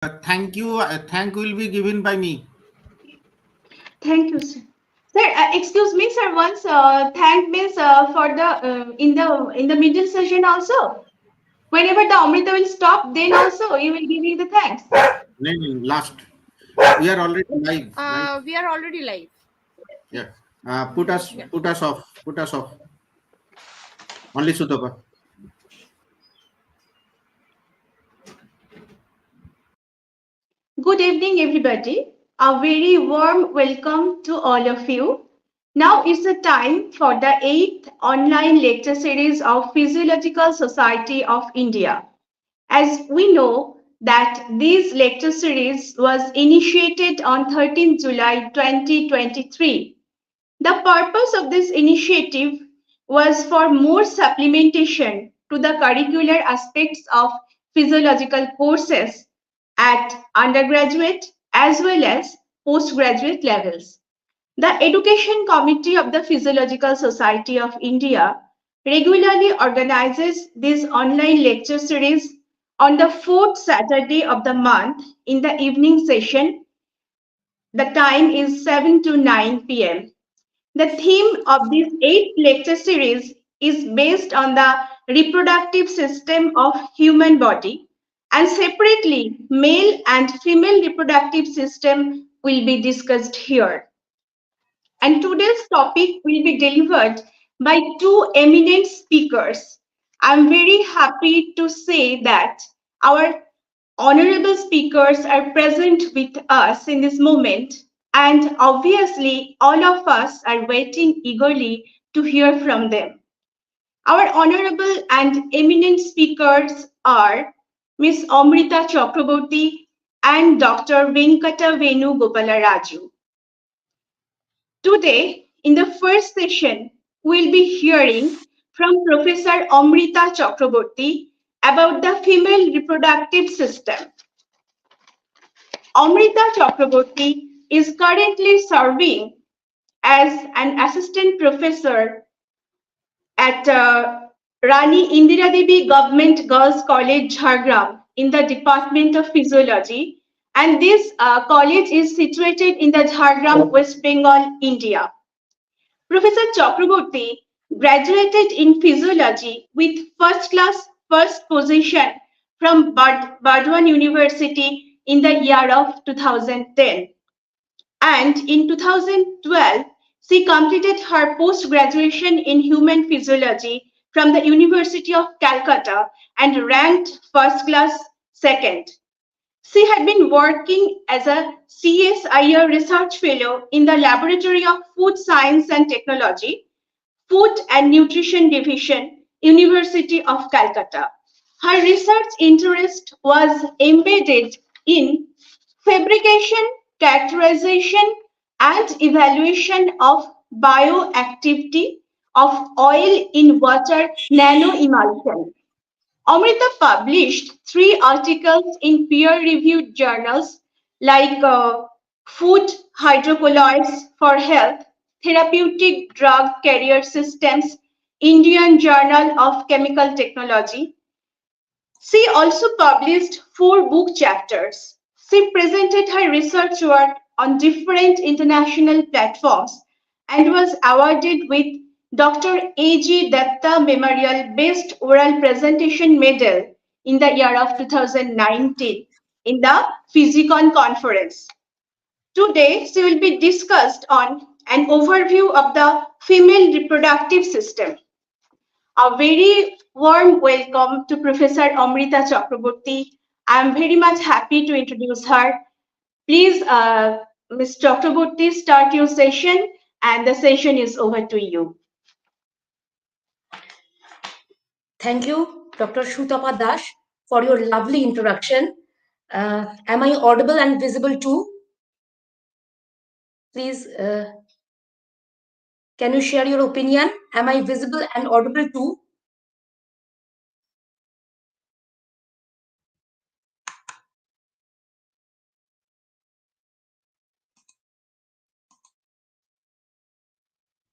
Thank you. Thank will be given by me. Thank you, sir. Sir, excuse me, sir. Once thank means for the in the middle session also. Whenever the Amrita will stop, then also you will give me the thanks. No, no, last. We are already live, right? We are already live. Yeah. Put us off. Put us off. Only Sutapa. Good evening, everybody. A very warm welcome to all of you. Now is the time for the 8th online lecture series of Physiological Society of India. As we know that this lecture series was initiated on 13 July 2023. The purpose of this initiative was for more supplementation to the curricular aspects of physiological courses at undergraduate as well as postgraduate levels. The Education Committee of the Physiological Society of India regularly organizes this online lecture series on the fourth Saturday of the month in the evening session. The time is 7 to 9 p.m. The theme of this eighth lecture series is based on the reproductive system of human body, and separately male and female reproductive system will be discussed here. And today's topic will be delivered by two eminent speakers. I'm very happy to say that our honorable speakers are present with us in this moment, and obviously, all of us are waiting eagerly to hear from them. Our honorable and eminent speakers are Ms. Amrita Chakraborty and Dr. Venkata Venu Gopalaraju. Today, in the first session, we'll be hearing from Professor Amrita Chakraborty about the female reproductive system. Amrita Chakraborty is currently serving as an assistant professor at Rani Indira Devi Government Girls College, Jhargram, in the Department of Physiology. And this college is situated in the Jhargram, West Bengal, India. Professor Chakraborty graduated in physiology with first class first position from Burdwan University in the year of 2010. And in 2012, she completed her post-graduation in human physiology from the University of Calcutta and ranked first class second. She had been working as a CSIR research fellow in the Laboratory of Food Science and Technology, Food and Nutrition Division, University of Calcutta. Her research interest was embedded in fabrication, characterization, and evaluation of bioactivity of oil in water nanoemulsion. Amrita published three articles in peer-reviewed journals like Food Hydrocolloids for Health, Therapeutic Drug Carrier Systems, Indian Journal of Chemical Technology. She also published four book chapters. She presented her research work on different international platforms and was awarded with Dr. A.G. Datta Memorial Best Oral Presentation Medal in the year of 2019 in the Physicon conference. Today, she will be discussed on an overview of the female reproductive system. A very warm welcome to Professor Amrita Chakraborty. I am very much happy to introduce her. Please, Ms. Chakraborty, start your session, and the session is over to you. Thank you, Dr. Shutapa Dash, for your lovely introduction. Am I audible and visible too? Please, can you share your opinion? Am I visible and audible too?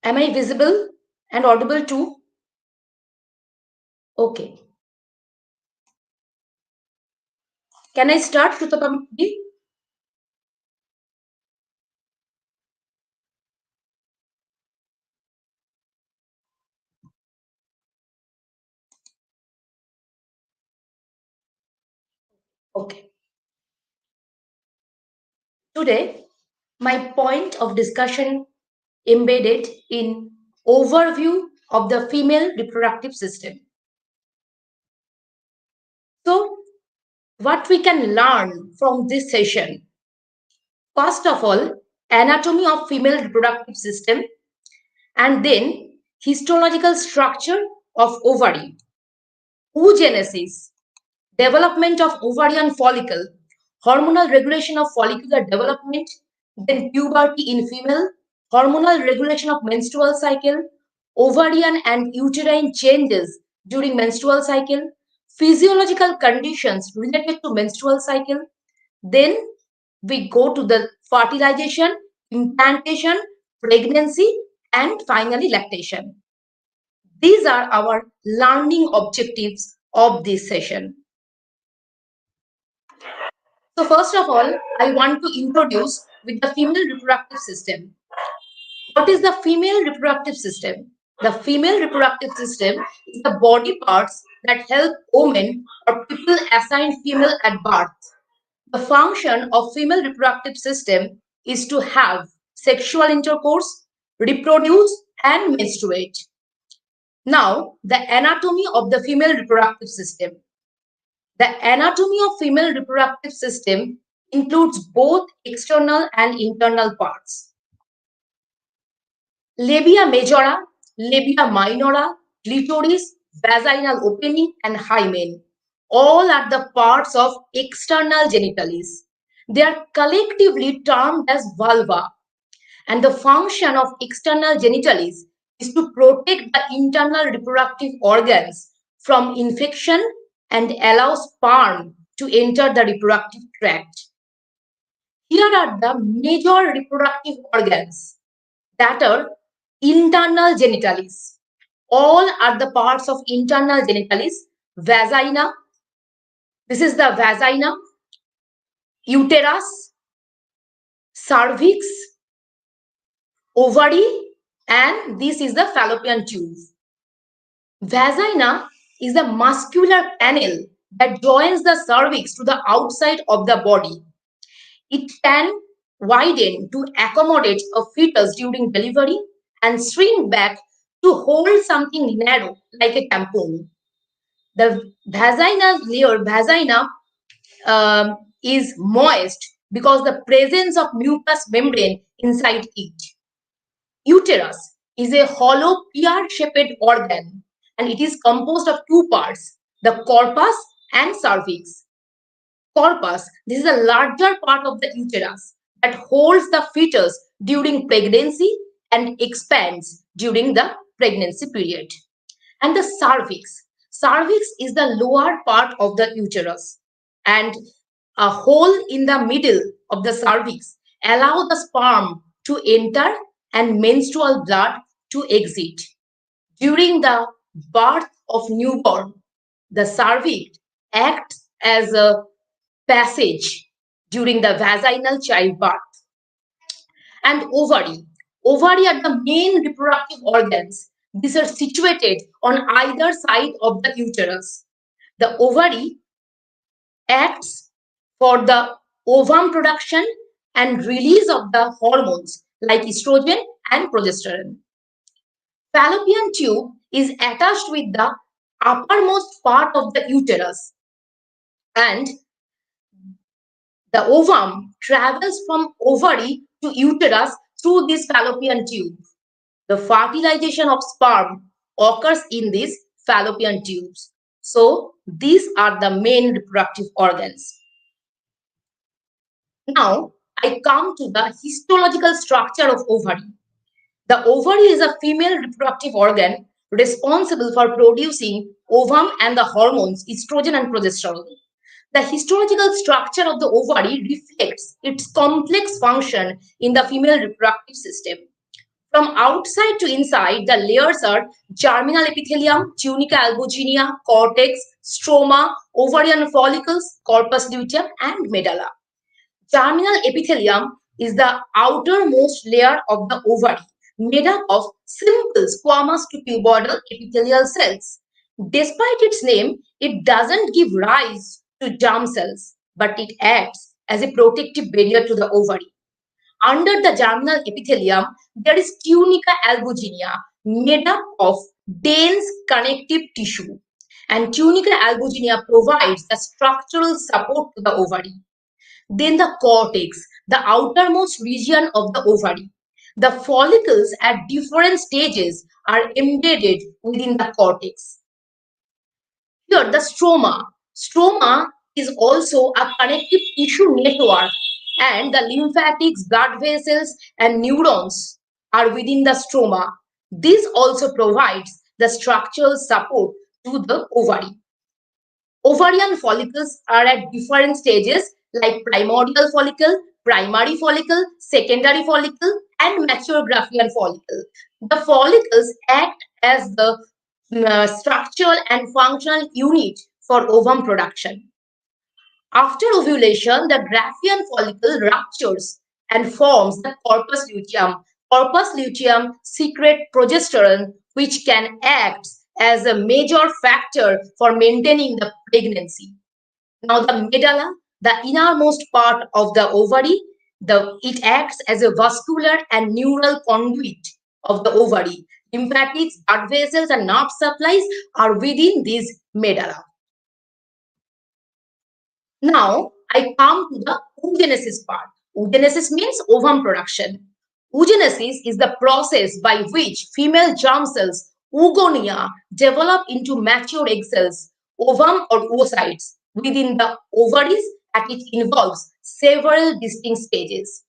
Am I visible and audible too? Okay. Can I start, Shrutapamdi? Okay. Today, my point of discussion embedded in overview of the female reproductive system. So, what we can learn from this session? First of all, anatomy of female reproductive system, and then histological structure of ovary, oogenesis, development of ovarian follicle, hormonal regulation of follicular development, then puberty in female, hormonal regulation of menstrual cycle, ovarian and uterine changes during menstrual cycle, physiological conditions related to menstrual cycle. Then we go to the fertilization, implantation, pregnancy, and finally lactation. These are our learning objectives of this session. So first of all, I want to introduce with the female reproductive system. What is the female reproductive system? The female reproductive system is the body parts that help women or people assigned female at birth. The function of female reproductive system is to have sexual intercourse, reproduce, and menstruate. Now, the anatomy of the female reproductive system. The anatomy of female reproductive system includes both external and internal parts. Labia majora, labia minora, clitoris, vaginal opening, and hymen. All are the parts of external genitals. They are collectively termed as vulva. And the function of external genitals is to protect the internal reproductive organs from infection and allow sperm to enter the reproductive tract. Here are the major reproductive organs that are internal genitals. All are the parts of internal genitals. Vagina, this is the vagina, uterus, cervix, ovary, and this is the fallopian tube. Vagina is the muscular panel that joins the cervix to the outside of the body. It can widen to accommodate a fetus during delivery and shrink back to hold something narrow like a tampon. The vagina layer, is moist because the presence of mucous membrane inside it. Uterus is a hollow pear-shaped organ and it is composed of two parts, the corpus and cervix. Corpus, this is a larger part of the uterus that holds the fetus during pregnancy and expands during the pregnancy period. And the cervix. Cervix is the lower part of the uterus, and a hole in the middle of the cervix allows the sperm to enter and menstrual blood to exit. During the birth of newborn, the cervix acts as a passage during the vaginal childbirth. And ovary. Ovary are the main reproductive organs. These are situated on either side of the uterus. The ovary acts for the ovum production and release of the hormones like estrogen and progesterone. Fallopian tube is attached with the uppermost part of the uterus, and the ovum travels from ovary to uterus through this fallopian tube. The fertilization of sperm occurs in these fallopian tubes. So these are the main reproductive organs. Now I come to the histological structure of ovary. The ovary is a female reproductive organ responsible for producing ovum and the hormones estrogen and progesterone. The histological structure of the ovary reflects its complex function in the female reproductive system. From outside to inside, the layers are germinal epithelium, tunica albuginea, cortex, stroma, ovarian follicles, corpus luteum, and medulla. Germinal epithelium is the outermost layer of the ovary, made up of simple squamous to cuboidal epithelial cells. Despite its name, it doesn't give rise to germ cells, but it acts as a protective barrier to the ovary. Under the germinal epithelium, there is tunica albuginea, made up of dense connective tissue. And tunica albuginea provides the structural support to the ovary. Then the cortex, the outermost region of the ovary. The follicles at different stages are embedded within the cortex. Here, the stroma. Stroma is also a connective tissue network, and the lymphatics, blood vessels, and neurons are within the stroma. This also provides the structural support to the ovary. Ovarian follicles are at different stages like primordial follicle, primary follicle, secondary follicle, and mature Graafian follicle. The follicles act as the structural and functional unit for ovum production. After ovulation, the Graafian follicle ruptures and forms the corpus luteum. Corpus luteum secretes progesterone, which can act as a major factor for maintaining the pregnancy. Now, the medulla, the innermost part of the ovary, it acts as a vascular and neural conduit of the ovary. Lymphatics, blood vessels, and nerve supplies are within this medulla. Now, I come to the oogenesis part. Oogenesis means ovum production. Oogenesis is the process by which female germ cells, oogonia, develop into mature egg cells, ovum or oocytes, within the ovaries, and it involves several distinct stages.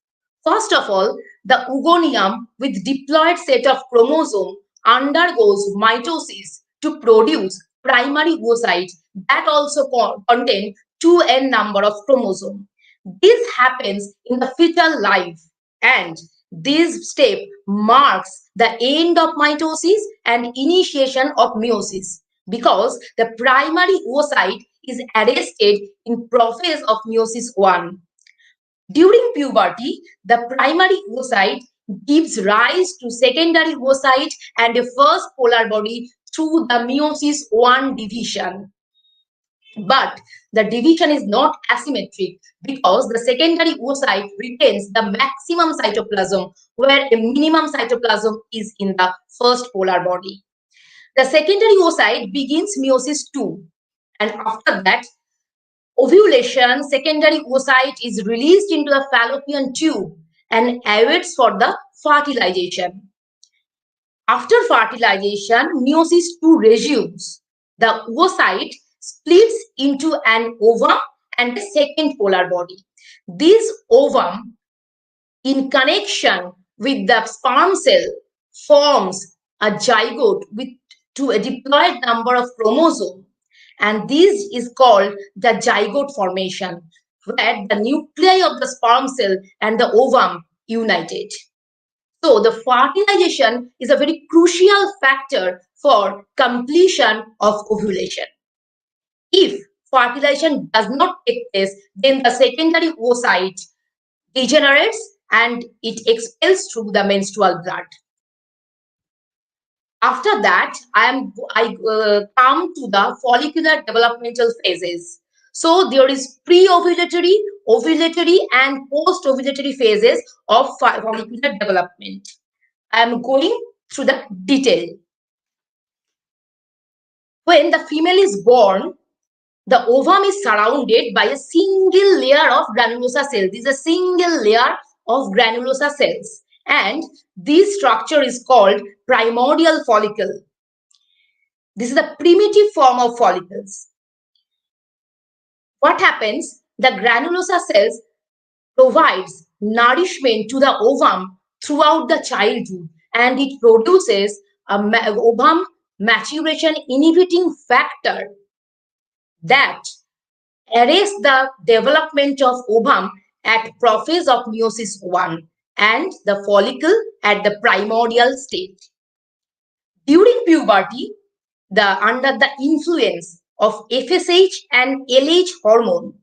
First of all, the oogonium with diploid set of chromosome undergoes mitosis to produce primary oocytes that also contain 2n number of chromosomes. This happens in the fetal life, and this step marks the end of mitosis and initiation of meiosis because the primary oocyte is arrested in process of meiosis 1. During puberty, the primary oocyte gives rise to secondary oocyte and a first polar body through the meiosis 1 division. But the division is not asymmetric because the secondary oocyte retains the maximum cytoplasm where a minimum cytoplasm is in the first polar body. The secondary oocyte begins meiosis 2, and after that, ovulation, secondary oocyte is released into the fallopian tube and awaits for the fertilization. After fertilization, meiosis 2 resumes. The oocyte splits into an ovum and a second polar body. This ovum, in connection with the sperm cell, forms a zygote with to a diploid number of chromosomes, and this is called the zygote formation, where the nuclei of the sperm cell and the ovum united. So the fertilization is a very crucial factor for completion of ovulation. If fertilization does not take place, then the secondary oocyte degenerates and it expels through the menstrual blood. After that, I come to the follicular developmental phases. So there is pre-ovulatory, ovulatory, and post-ovulatory phases of follicular development. I am going through the detail. When the female is born, the ovum is surrounded by a single layer of granulosa cells. This is a single layer of granulosa cells, and this structure is called primordial follicle. This is the primitive form of follicles. What happens? The granulosa cells provides nourishment to the ovum throughout the childhood, and it produces a ovum maturation inhibiting factor that arrests the development of ovum at prophase of meiosis 1 and the follicle at the primordial state. During puberty, under the influence of FSH and LH hormone,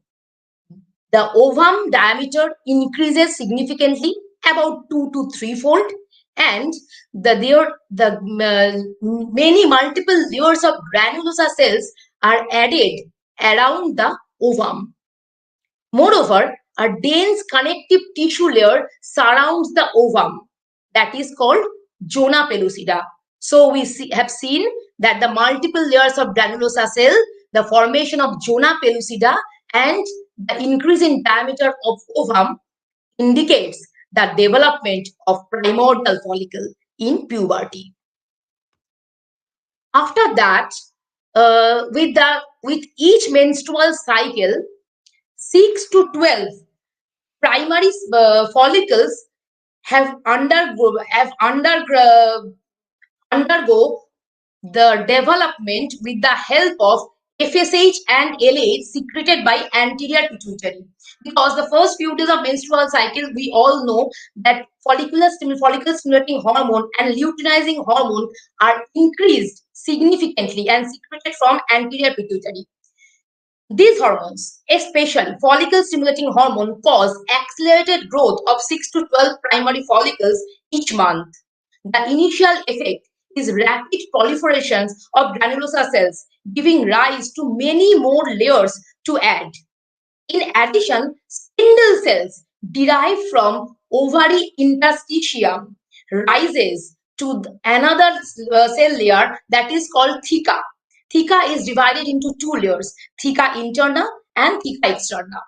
the ovum diameter increases significantly, about 2 to 3-fold, and many multiple layers of granulosa cells are added around the ovum. Moreover, a dense connective tissue layer surrounds the ovum that is called zona pellucida. So we have seen that the multiple layers of granulosa cell, the formation of zona pellucida, and the increase in diameter of ovum indicates the development of primordial follicle in puberty. After that, with each menstrual cycle, 6 to 12 primary follicles have undergo the development with the help of FSH and LH secreted by anterior pituitary. Because the first few days of menstrual cycle, we all know that follicle stimulating hormone and luteinizing hormone are increased significantly and secreted from anterior pituitary. These hormones, especially follicle stimulating hormone, cause accelerated growth of 6 to 12 primary follicles each month. The initial effect is rapid proliferations of granulosa cells, giving rise to many more layers to add. In addition, spindle cells derived from ovary interstitium rises to another cell layer that is called theca. Theca is divided into two layers, theca interna and theca externa.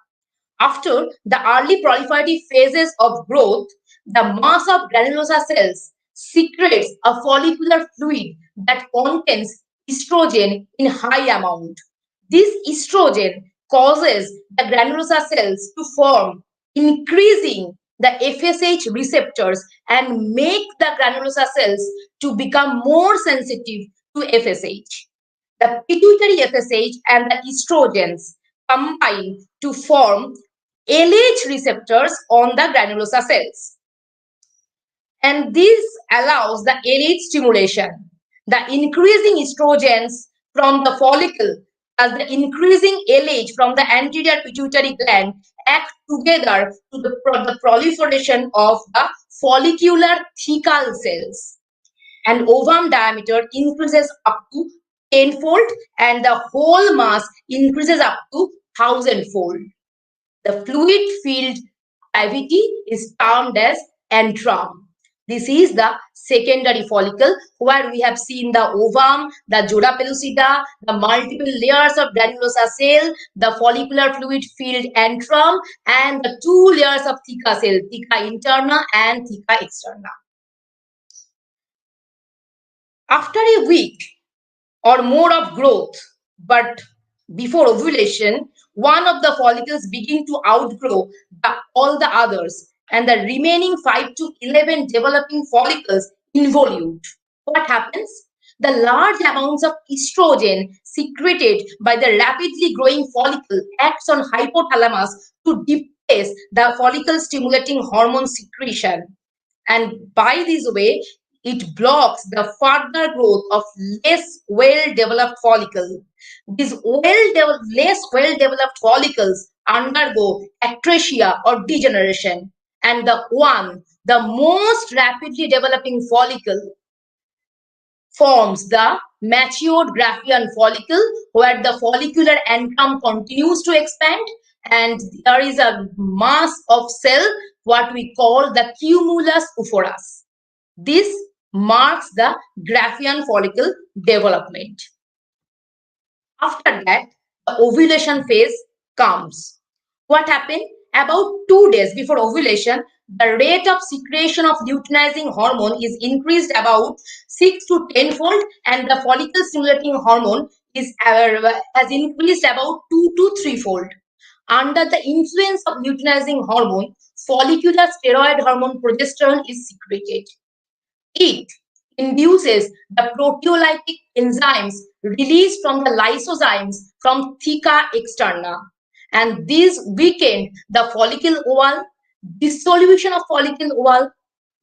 After the early proliferative phases of growth, the mass of granulosa cells secretes a follicular fluid that contains estrogen in high amount. This estrogen causes the granulosa cells to form, increasing the FSH receptors and make the granulosa cells to become more sensitive to FSH. The pituitary FSH and the estrogens combine to form LH receptors on the granulosa cells. And this allows the LH stimulation. The increasing estrogens from the follicle as the increasing LH from the anterior pituitary gland act together to the proliferation of the follicular thecal cells. And ovum diameter increases up to 10-fold and the whole mass increases up to 1,000-fold. The fluid-filled cavity is termed as antrum. This is the secondary follicle where we have seen the ovum, the zona pellucida, the multiple layers of granulosa cell, the follicular fluid-filled antrum, and the two layers of theca cell, theca interna and theca externa. After a week or more of growth, but before ovulation, one of the follicles begin to outgrow all the others, and the remaining 5 to 11 developing follicles involute. What happens? The large amounts of estrogen secreted by the rapidly growing follicle acts on hypothalamus to depress the follicle stimulating hormone secretion. And by this way, it blocks the further growth of less well-developed follicle. These less well-developed follicles undergo atresia or degeneration, and the most rapidly developing follicle, forms the matured Graafian follicle, where the follicular antrum continues to expand, and there is a mass of cell, what we call the cumulus oophoras. This marks the Graafian follicle development. After that, the ovulation phase comes. What happened? About 2 days before ovulation, the rate of secretion of luteinizing hormone is increased about 6 to 10-fold, and the follicle stimulating hormone has increased about 2 to 3-fold. Under the influence of luteinizing hormone, follicular steroid hormone progesterone is secreted. It induces the proteolytic enzymes released from the lysozymes from theca externa, and these weaken the follicle wall, dissolution of follicle wall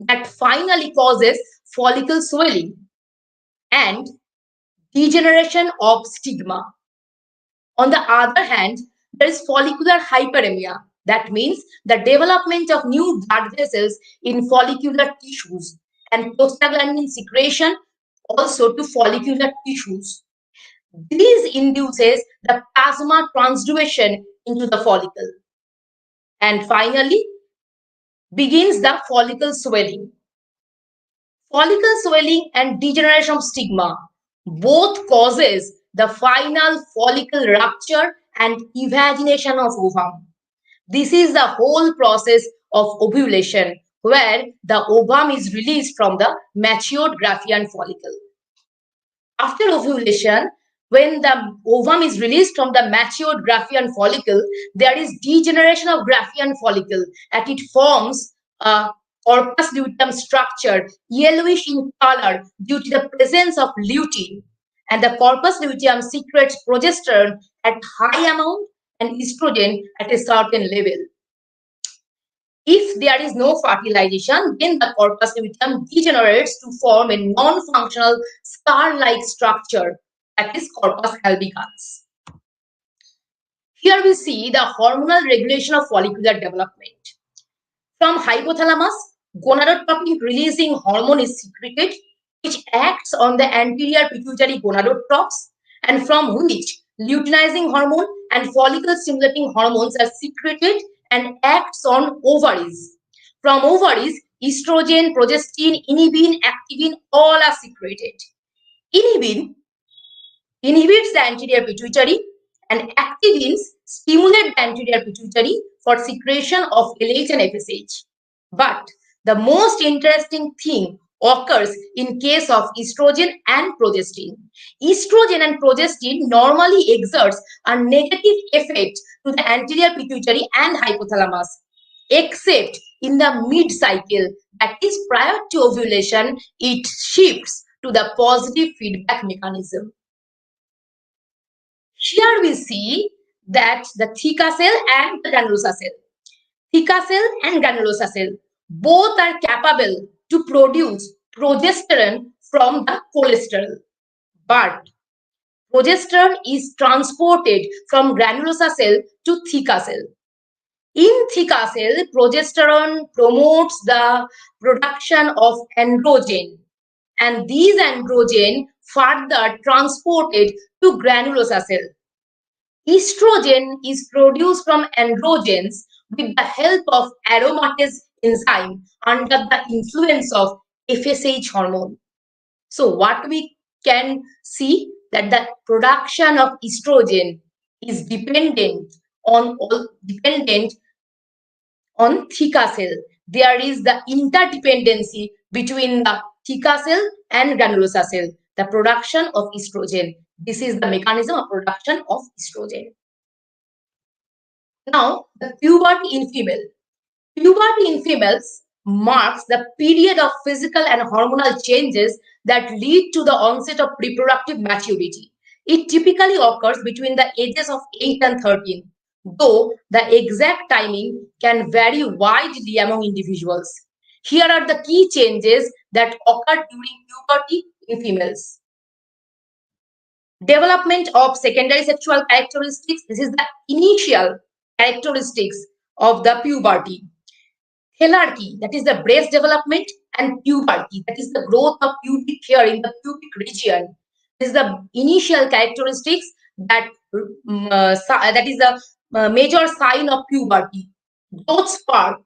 that finally causes follicle swelling and degeneration of stigma. On the other hand, there is follicular hyperemia. That means the development of new blood vessels in follicular tissues and prostaglandin secretion also to follicular tissues. This induces the plasma transduction into the follicle. And finally, begins the follicle swelling. Follicle swelling and degeneration of stigma both causes the final follicle rupture and evagination of ovum. This is the whole process of ovulation where the ovum is released from the matured Graafian follicle. After ovulation, when the ovum is released from the matured Graafian follicle, there is degeneration of Graafian follicle and it forms a corpus luteum structure, yellowish in color due to the presence of lutein. And the corpus luteum secretes progesterone at high amount and estrogen at a certain level. If there is no fertilization, then the corpus luteum degenerates to form a non-functional scar-like structure, that is corpus albicans. Here we see the hormonal regulation of follicular development. From hypothalamus, gonadotropin releasing hormone is secreted, which acts on the anterior pituitary gonadotrophs, and from which luteinizing hormone and follicle stimulating hormones are secreted and acts on ovaries. From ovaries, estrogen, progestin, inhibin, activin, all are secreted. Inhibin inhibits the anterior pituitary and activins stimulate the anterior pituitary for secretion of LH and FSH. But the most interesting thing occurs in case of estrogen and progestin. Estrogen and progestin normally exerts a negative effect to the anterior pituitary and hypothalamus, except in the mid-cycle, that is prior to ovulation, it shifts to the positive feedback mechanism. Here we see that the theca cell and the granulosa cell. Theca cell and granulosa cell both are capable to produce progesterone from the cholesterol. But progesterone is transported from granulosa cell to theca cell. In theca cell, progesterone promotes the production of androgen, and these androgen further transported to granulosa cell. Estrogen is produced from androgens with the help of aromatase enzyme under the influence of FSH hormone. So what we can see that the production of estrogen is dependent on theca cell. There is the interdependency between the theca cell and granulosa cell, the production of estrogen. This is the mechanism of production of estrogen. Now, the puberty in female. Puberty in females marks the period of physical and hormonal changes that lead to the onset of reproductive maturity. It typically occurs between the ages of 8 and 13, though the exact timing can vary widely among individuals. Here are the key changes that occur during puberty in females. Development of secondary sexual characteristics. This is the initial characteristics of the puberty. Helarchy, that is the breast development, and puberty, that is the growth of pubic hair in the pubic region. This is the initial characteristics that that is the major sign of puberty. Growth spurt,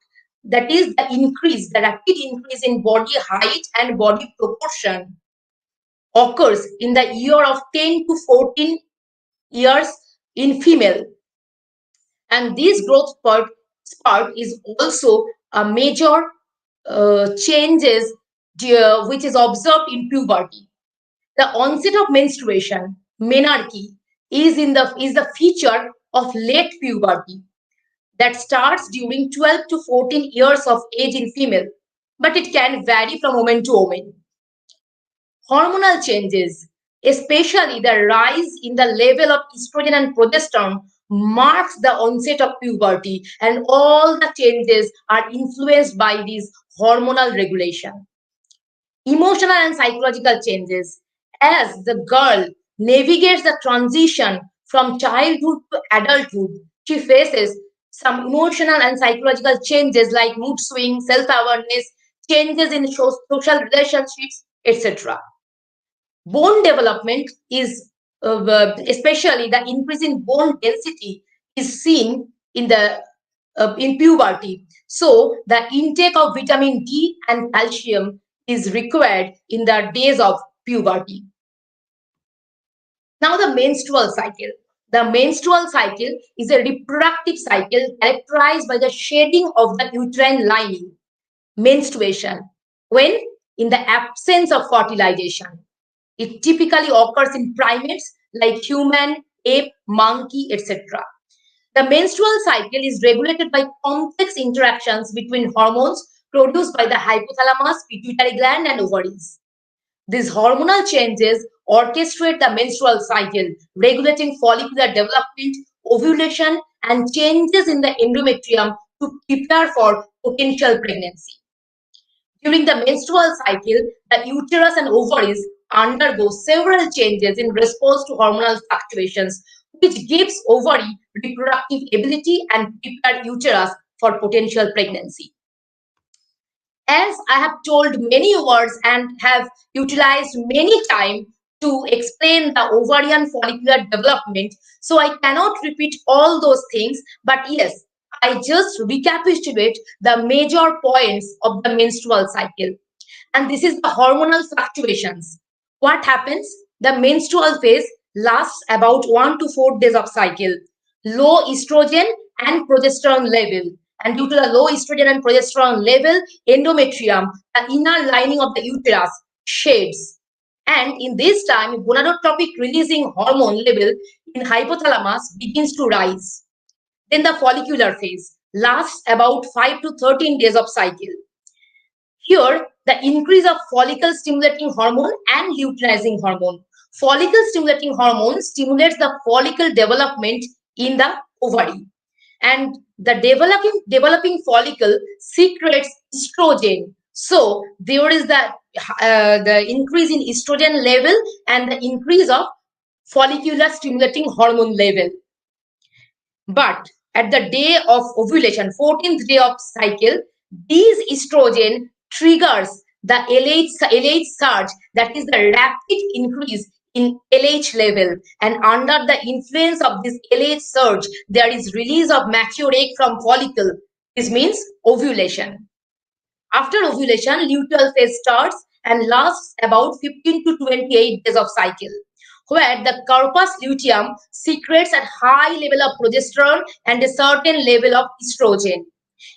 that is the increase, the rapid increase in body height and body proportion, occurs in the year of 10 to 14 years in female. And this growth spurt is also a major changes which is observed in puberty. The onset of menstruation, menarche, is the feature of late puberty that starts during 12 to 14 years of age in female, but it can vary from woman to woman. Hormonal changes, especially the rise in the level of estrogen and progesterone, marks the onset of puberty, and all the changes are influenced by this hormonal regulation. Emotional and psychological changes. As the girl navigates the transition from childhood to adulthood, she faces some emotional and psychological changes like mood swings, self-awareness, changes in social relationships, etc. Bone development is, especially the increase in bone density, is seen in puberty. So the intake of vitamin D and calcium is required in the days of puberty. Now the menstrual cycle. The menstrual cycle is a reproductive cycle characterized by the shedding of the uterine lining, menstruation, when in the absence of fertilization. It typically occurs in primates like human, ape, monkey, etc. The menstrual cycle is regulated by complex interactions between hormones produced by the hypothalamus, pituitary gland, and ovaries. These hormonal changes orchestrate the menstrual cycle, regulating follicular development, ovulation, and changes in the endometrium to prepare for potential pregnancy. During the menstrual cycle, the uterus and ovaries undergo several changes in response to hormonal fluctuations, which gives ovary reproductive ability and prepare uterus for potential pregnancy. As I have told many words and have utilized many times to explain the ovarian follicular development, so I cannot repeat all those things, but yes, I just recapitulate the major points of the menstrual cycle. And this is the hormonal fluctuations. What happens? The menstrual phase lasts about 1 to 4 days of cycle. Low estrogen and progesterone level. And due to the low estrogen and progesterone level, endometrium, the inner lining of the uterus, shades. And in this time, gonadotropic releasing hormone level in hypothalamus begins to rise. Then the follicular phase lasts about 5 to 13 days of cycle. Here, the increase of follicle stimulating hormone and luteinizing hormone. Follicle stimulating hormone stimulates the follicle development in the ovary. And the developing follicle secretes estrogen. So there is the increase in estrogen level and the increase of follicular stimulating hormone level. But at the day of ovulation, 14th day of cycle, these estrogen triggers the LH surge, that is the rapid increase in LH level. And under the influence of this LH surge, there is release of mature egg from follicle. This means ovulation. After ovulation, luteal phase starts and lasts about 15 to 28 days of cycle, where the corpus luteum secretes a high level of progesterone and a certain level of estrogen.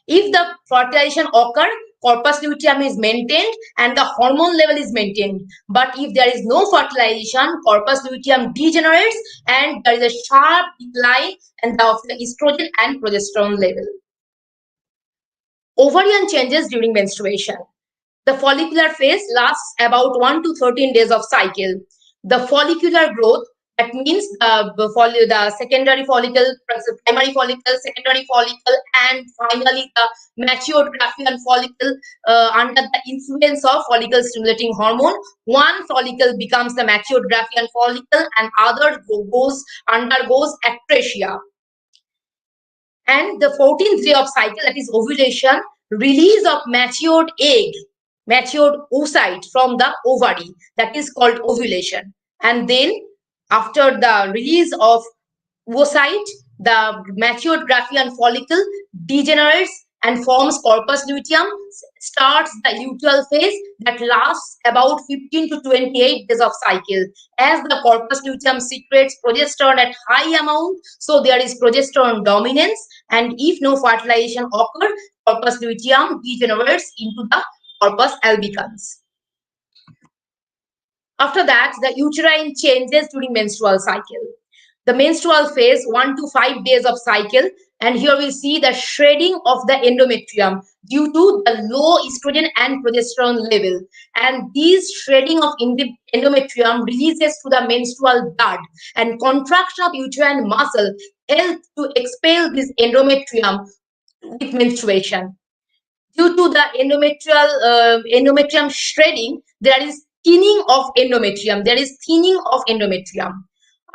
If the fertilization occurs, corpus luteum is maintained and the hormone level is maintained. But if there is no fertilization, corpus luteum degenerates and there is a sharp decline of the estrogen and progesterone level. Ovarian changes during menstruation. The follicular phase lasts about 1 to 13 days of cycle. The follicular growth, that means the secondary follicle, primary follicle, secondary follicle, and finally the matured Graafian follicle under the influence of follicle stimulating hormone. One follicle becomes the matured Graafian follicle and other undergoes atresia. And the 14th day of cycle, that is ovulation, release of matured egg, matured oocyte from the ovary, that is called ovulation. And then after the release of oocyte, the matured Graafian follicle degenerates and forms corpus luteum, starts the luteal phase that lasts about 15 to 28 days of cycle. As the corpus luteum secretes progesterone at high amount, so there is progesterone dominance, and if no fertilization occurs, corpus luteum degenerates into the corpus albicans. After that, the uterine changes during menstrual cycle. The menstrual phase, 1 to 5 days of cycle, and here we see the shredding of the endometrium due to the low estrogen and progesterone level. And this shredding of endometrium releases to the menstrual blood, and contraction of uterine muscle helps to expel this endometrium with menstruation. Due to the endometrium shredding, there is thinning of endometrium.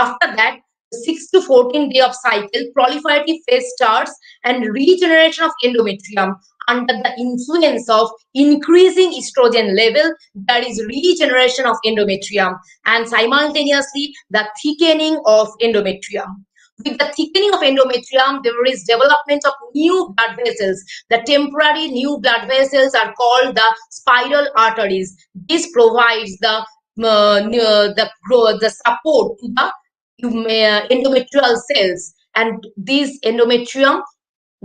After that, 6 to 14 day of cycle, proliferative phase starts and regeneration of endometrium under the influence of increasing estrogen level. There is regeneration of endometrium and simultaneously the thickening of endometrium. With the thickening of endometrium, there is development of new blood vessels. The temporary new blood vessels are called the spiral arteries. This provides the support to the endometrial cells, and this endometrium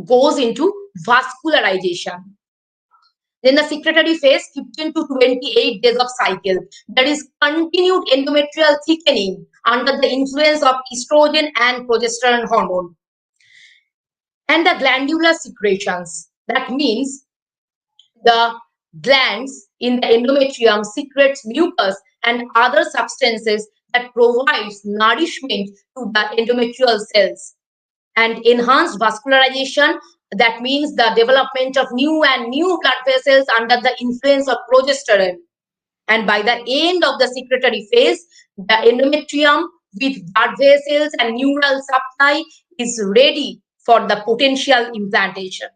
goes into vascularization. Then the secretory phase, 15 to 28 days of cycle. There is continued endometrial thickening under the influence of estrogen and progesterone hormone. And the glandular secretions. That means the glands in the endometrium secretes mucus and other substances that provides nourishment to the endometrial cells. And enhanced vascularization, that means the development of new blood vessels under the influence of progesterone. And by the end of the secretory phase, the endometrium with blood vessels and neural supply is ready for the potential implantation.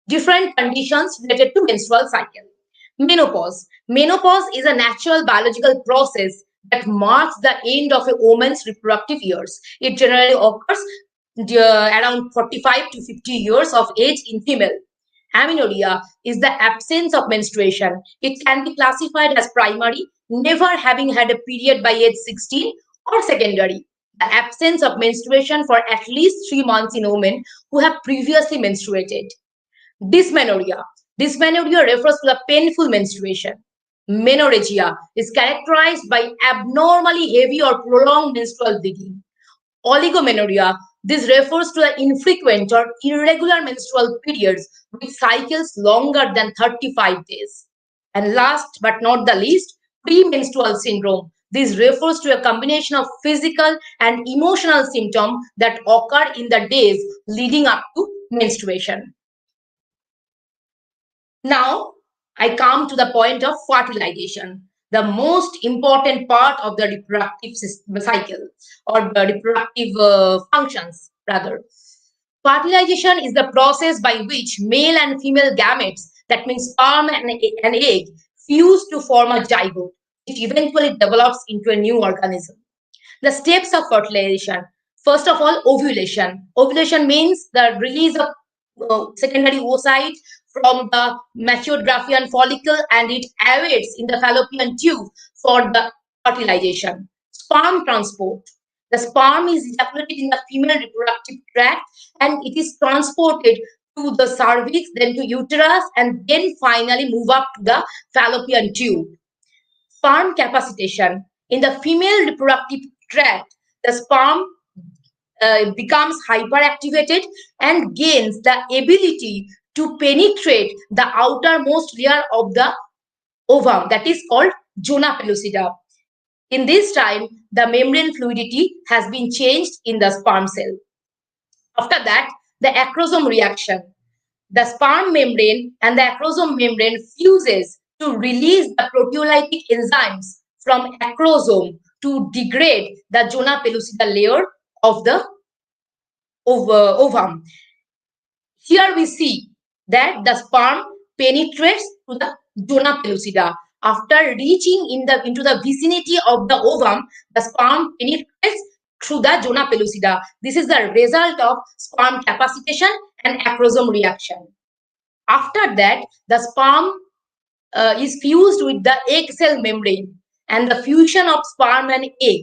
Different conditions related to menstrual cycle. Menopause. Menopause is a natural biological process that marks the end of a woman's reproductive years. It generally occurs around 45 to 50 years of age in female. Amenorrhea is the absence of menstruation. It can be classified as primary, never having had a period by age 16, or secondary, the absence of menstruation for at least 3 months in women who have previously menstruated. Dysmenorrhea. Dysmenorrhea refers to the painful menstruation. Menorrhagia is characterized by abnormally heavy or prolonged menstrual bleeding. Oligomenorrhea. This refers to the infrequent or irregular menstrual periods with cycles longer than 35 days. And last but not the least, premenstrual syndrome. This refers to a combination of physical and emotional symptoms that occur in the days leading up to menstruation. Now, I come to the point of fertilization, the most important part of the reproductive cycle, or the reproductive functions, rather. Fertilization is the process by which male and female gametes, that means sperm and egg, fuse to form a zygote, which eventually develops into a new organism. The steps of fertilization. First of all, ovulation. Ovulation means the release of secondary oocyte from the matured Graafian follicle, and it awaits in the fallopian tube for the fertilization. Sperm transport. The sperm is ejaculated in the female reproductive tract and it is transported to the cervix, then to uterus, and then finally move up to the fallopian tube. Sperm capacitation. In the female reproductive tract, the sperm becomes hyperactivated and gains the ability to penetrate the outermost layer of the ovum, that is called zona pellucida. In this time, the membrane fluidity has been changed in the sperm cell. After that, the acrosome reaction. The sperm membrane and the acrosome membrane fuses to release the proteolytic enzymes from acrosome to degrade the zona pellucida layer of the ovum. Here we see that the sperm penetrates to the zona pellucida. After reaching into the vicinity of the ovum, the sperm penetrates through the zona pellucida. This is the result of sperm capacitation and acrosome reaction. After that, the sperm is fused with the egg cell membrane, and the fusion of sperm and egg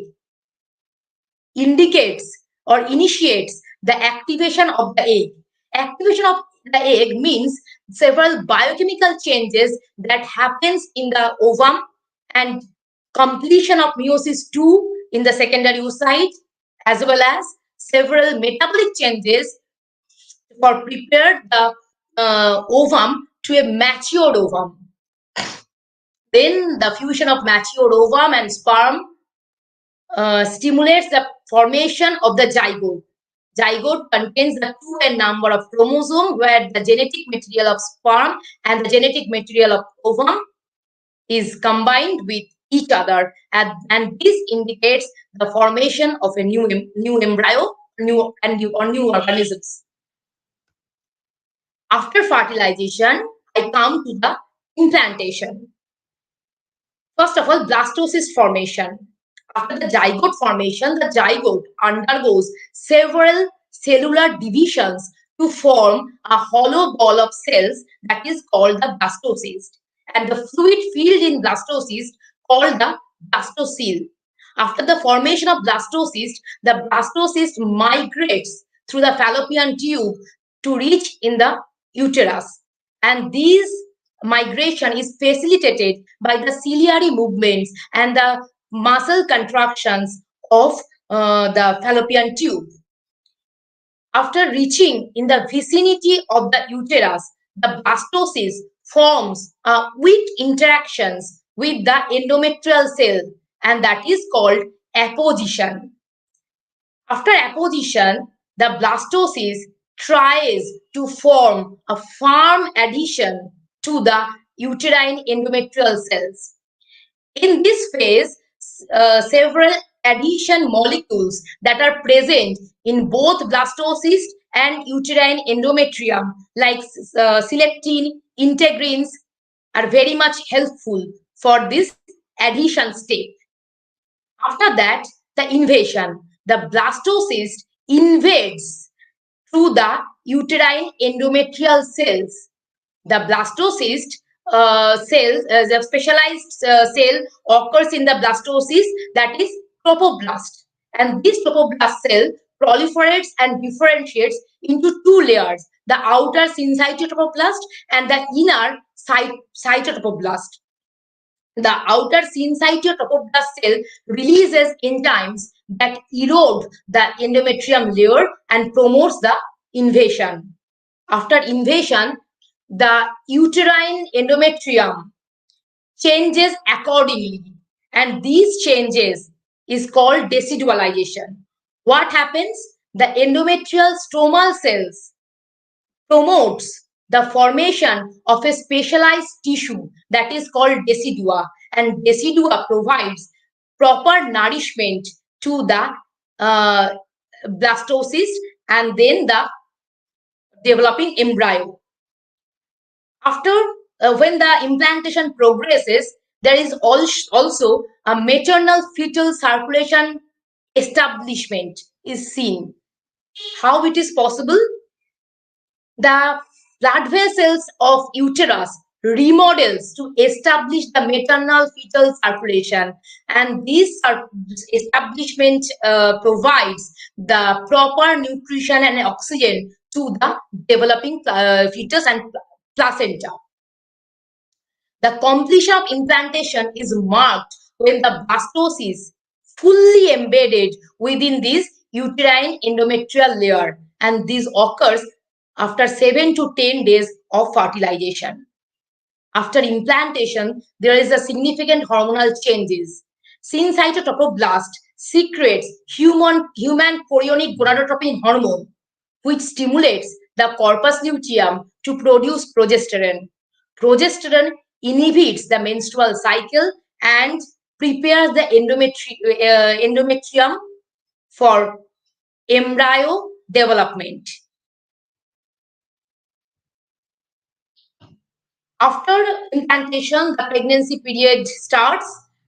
indicates or initiates the activation of the egg. Activation of the egg means several biochemical changes that happens in the ovum and completion of meiosis II in the secondary oocyte, as well as several metabolic changes for prepare the ovum to a matured ovum. Then the fusion of matured ovum and sperm stimulates the formation of the zygote. Zygote contains the 2n number of chromosomes where the genetic material of sperm and the genetic material of ovum is combined with each other, and this indicates the formation of a new embryo, new organisms. After fertilization, I come to the implantation. First of all, blastocyst formation. After the zygote formation, the zygote undergoes several cellular divisions to form a hollow ball of cells that is called the blastocyst, and the fluid filled in blastocyst called the blastocele. After the formation of blastocyst, the blastocyst migrates through the fallopian tube to reach in the uterus, and these migration is facilitated by the ciliary movements and the muscle contractions of the fallopian tube. After reaching in the vicinity of the uterus, the blastocyst forms weak interactions with the endometrial cell, and that is called apposition. After apposition, the blastocyst tries to form a firm adhesion to the uterine endometrial cells. In this phase, several adhesion molecules that are present in both blastocyst and uterine endometrium, like selectin, integrins, are very much helpful for this adhesion step. After that, the invasion. The blastocyst invades through the uterine endometrial cells. The blastocyst the specialized cell occurs in the blastocyst, that is trophoblast. And this trophoblast cell proliferates and differentiates into two layers, the outer syncytial trophoblast and the inner cytotrophoblast. The outer syncytial trophoblast cell releases enzymes that erode the endometrium layer and promotes the invasion. After invasion, the uterine endometrium changes accordingly, and these changes is called decidualization. What happens? The endometrial stromal cells promotes the formation of a specialized tissue that is called decidua, and decidua provides proper nourishment to the blastocyst and then the developing embryo. After when the implantation progresses, there is also a maternal fetal circulation establishment is seen. How it is possible? The blood vessels of uterus remodels to establish the maternal fetal circulation, and this establishment provides the proper nutrition and oxygen to the developing fetus and placenta. The completion of implantation is marked when the blastocyst fully embedded within this uterine endometrial layer, and this occurs after 7 to 10 days of fertilization. After implantation, there is a significant hormonal changes. Syncytotrophoblast secretes human chorionic gonadotropin hormone, which stimulates the corpus luteum to produce progesterone. Progesterone inhibits the menstrual cycle and prepares the endometrium for embryo development. After implantation, the pregnancy period starts.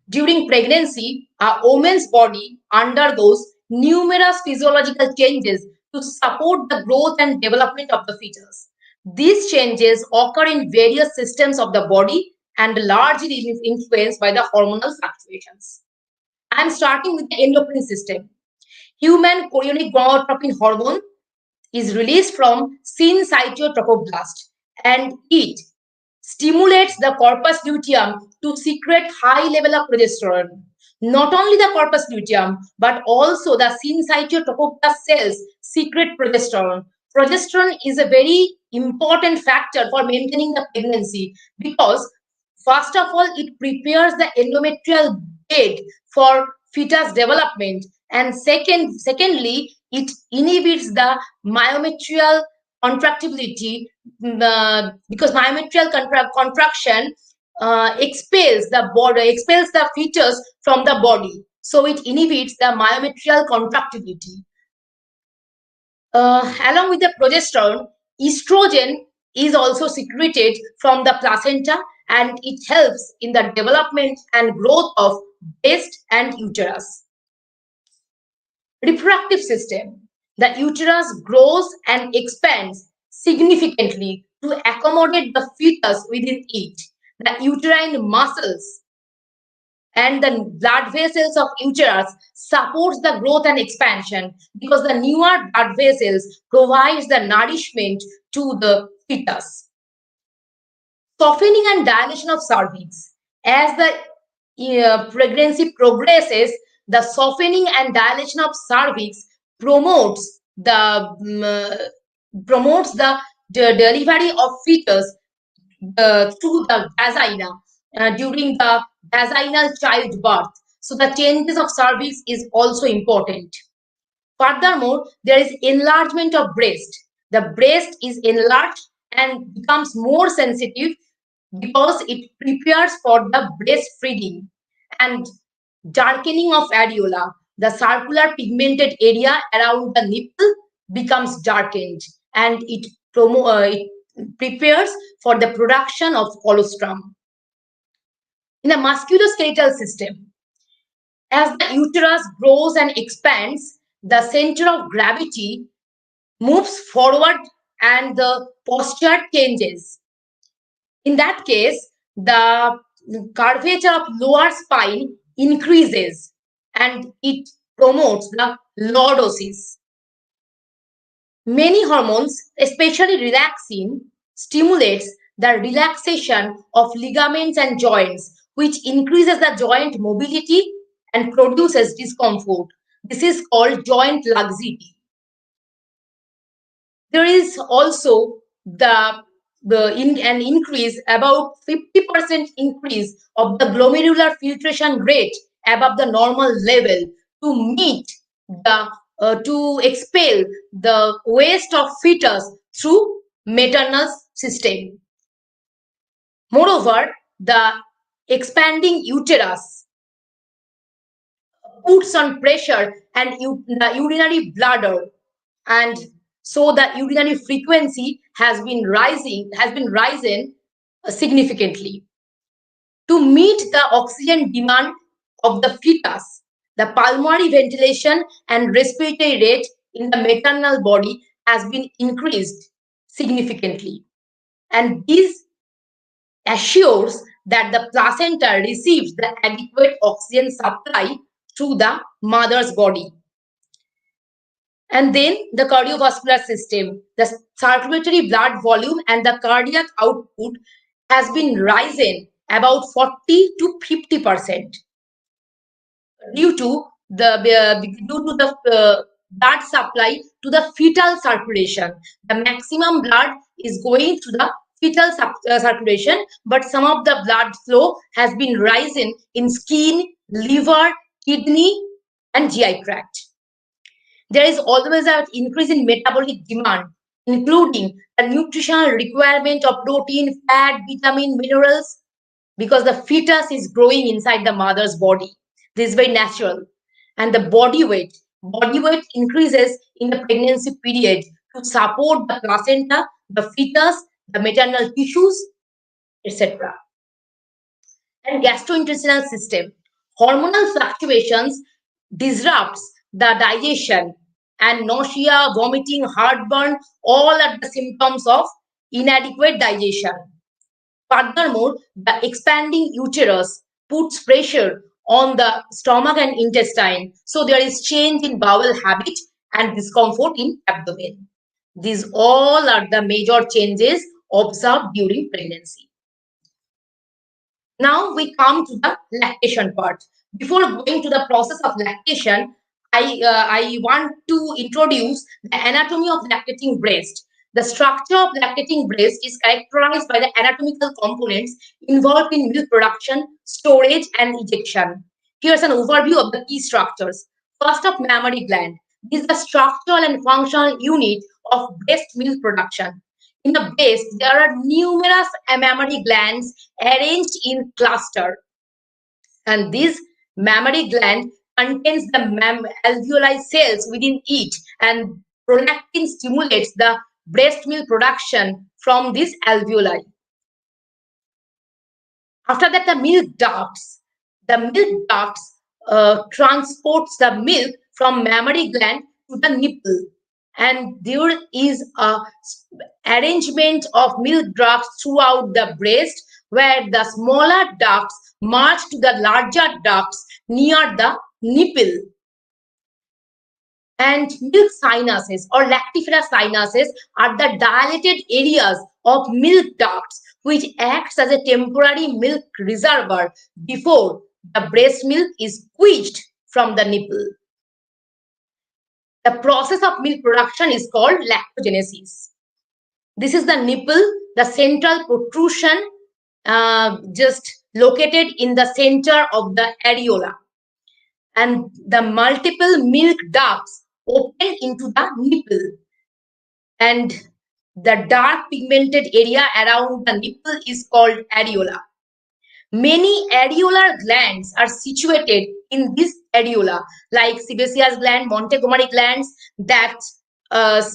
During pregnancy, a woman's body undergoes numerous physiological changes to support the growth and development of the fetus. These changes occur in various systems of the body and largely influenced by the hormonal fluctuations. I am starting with the endocrine system. Human chorionic gonadotropin hormone is released from syncytotrophoblast, and it stimulates the corpus luteum to secrete high level of progesterone. Not only the corpus luteum, but also the syncytotrophoblast cells secrete progesterone. Progesterone is a very important factor for maintaining the pregnancy because, first of all, it prepares the endometrial bed for fetus development, and secondly, it inhibits the myometrial contractibility because myometrial contraction expels the fetus from the body, so it inhibits the myometrial contractility. Along with the progesterone, estrogen is also secreted from the placenta, and it helps in the development and growth of breast and uterus. Reproductive system. The uterus grows and expands significantly to accommodate the fetus within it. The uterine muscles and the blood vessels of uterus supports the growth and expansion, because the newer blood vessels provides the nourishment to the fetus. Softening and dilation of cervix. As the pregnancy progresses, the softening and dilation of cervix promotes the delivery of fetus through the vagina during the vaginal childbirth. So the changes of cervix is also important. Furthermore, there is enlargement of breast. The breast is enlarged and becomes more sensitive because it prepares for the breastfeeding. And darkening of areola. The circular pigmented area around the nipple becomes darkened, and it prepares for the production of colostrum. In the musculoskeletal system, as the uterus grows and expands, the center of gravity moves forward and the posture changes. In that case, the curvature of lower spine increases, and it promotes the lordosis. Many hormones, especially relaxin, stimulates the relaxation of ligaments and joints, which increases the joint mobility and produces discomfort. This is called joint laxity. There is also an increase, about 50% increase of the glomerular filtration rate above the normal level to meet the to expel the waste of fetus through maternal system. Moreover, the expanding uterus puts on pressure and the urinary bladder, and so the urinary frequency has been rising significantly. To meet the oxygen demand of the fetus, the pulmonary ventilation and respiratory rate in the maternal body has been increased significantly, and this assures that the placenta receives the adequate oxygen supply through the mother's body. And then the cardiovascular system, the circulatory blood volume and the cardiac output has been rising about 40 to 50% due to the blood supply to the fetal circulation. The maximum blood is going to the fetal circulation, but some of the blood flow has been rising in skin, liver, kidney, and GI tract. There is always an increase in metabolic demand, including the nutritional requirement of protein, fat, vitamin, minerals, because the fetus is growing inside the mother's body. This is very natural. And the body weight increases in the pregnancy period to support the placenta, the fetus, the maternal tissues, etc. And gastrointestinal system. Hormonal fluctuations disrupts the digestion, and nausea, vomiting, heartburn, all are the symptoms of inadequate digestion. Furthermore, the expanding uterus puts pressure on the stomach and intestine, so there is change in bowel habit and discomfort in abdomen. These all are the major changes observed during pregnancy. Now we come to the lactation part. Before going to the process of lactation, I want to introduce the anatomy of lactating breast. The structure of lactating breast is characterized by the anatomical components involved in milk production, storage, and ejection. Here's an overview of the key structures. First up, mammary gland. This is the structural and functional unit of breast milk production. in the breast, there are numerous mammary glands arranged in cluster, and this mammary gland contains the alveoli cells within it, and prolactin stimulates the breast milk production from these alveoli. After that, the milk ducts transports the milk from mammary gland to the nipple, and there is a arrangement of milk ducts throughout the breast, where the smaller ducts merge to the larger ducts near the nipple. And milk sinuses or lactiferous sinuses are the dilated areas of milk ducts which acts as a temporary milk reservoir before the breast milk is squeezed from the nipple. The process of milk production is called lactogenesis. This is the nipple, the central protrusion just located in the center of the areola. And the multiple milk ducts open into the nipple. And the dark pigmented area around the nipple is called areola. Many areolar glands are situated in this areola, like sebaceous gland, Montgomery glands, that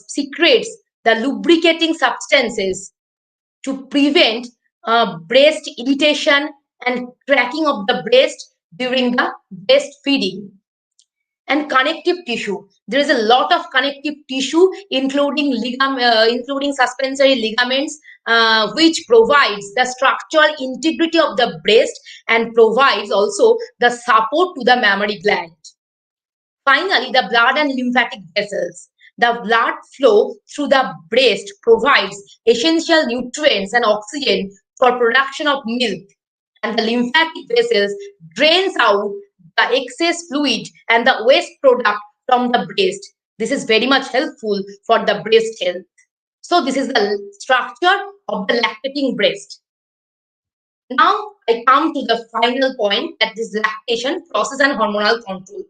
secretes the lubricating substances to prevent breast irritation and cracking of the breast during the breastfeeding. And connective tissue. There is a lot of connective tissue, including suspensory ligaments, which provides the structural integrity of the breast and provides also the support to the mammary gland. Finally, the blood and lymphatic vessels. The blood flow through the breast provides essential nutrients and oxygen for production of milk, and the lymphatic vessels drains out the excess fluid and the waste product from the breast. This is very much helpful for the breast health. So this is the structure of the lactating breast. Now I come to the final point, that is lactation process and hormonal control.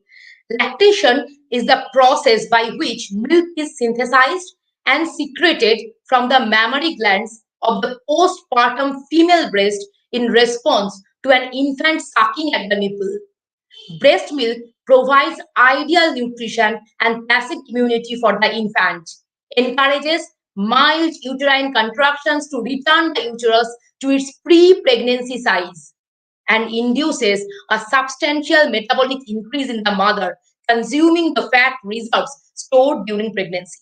Lactation is the process by which milk is synthesized and secreted from the mammary glands of the postpartum female breast in response to an infant sucking at the nipple. Breast milk provides ideal nutrition and passive immunity for the infant, encourages mild uterine contractions to return the uterus to its pre-pregnancy size, and induces a substantial metabolic increase in the mother, consuming the fat reserves stored during pregnancy.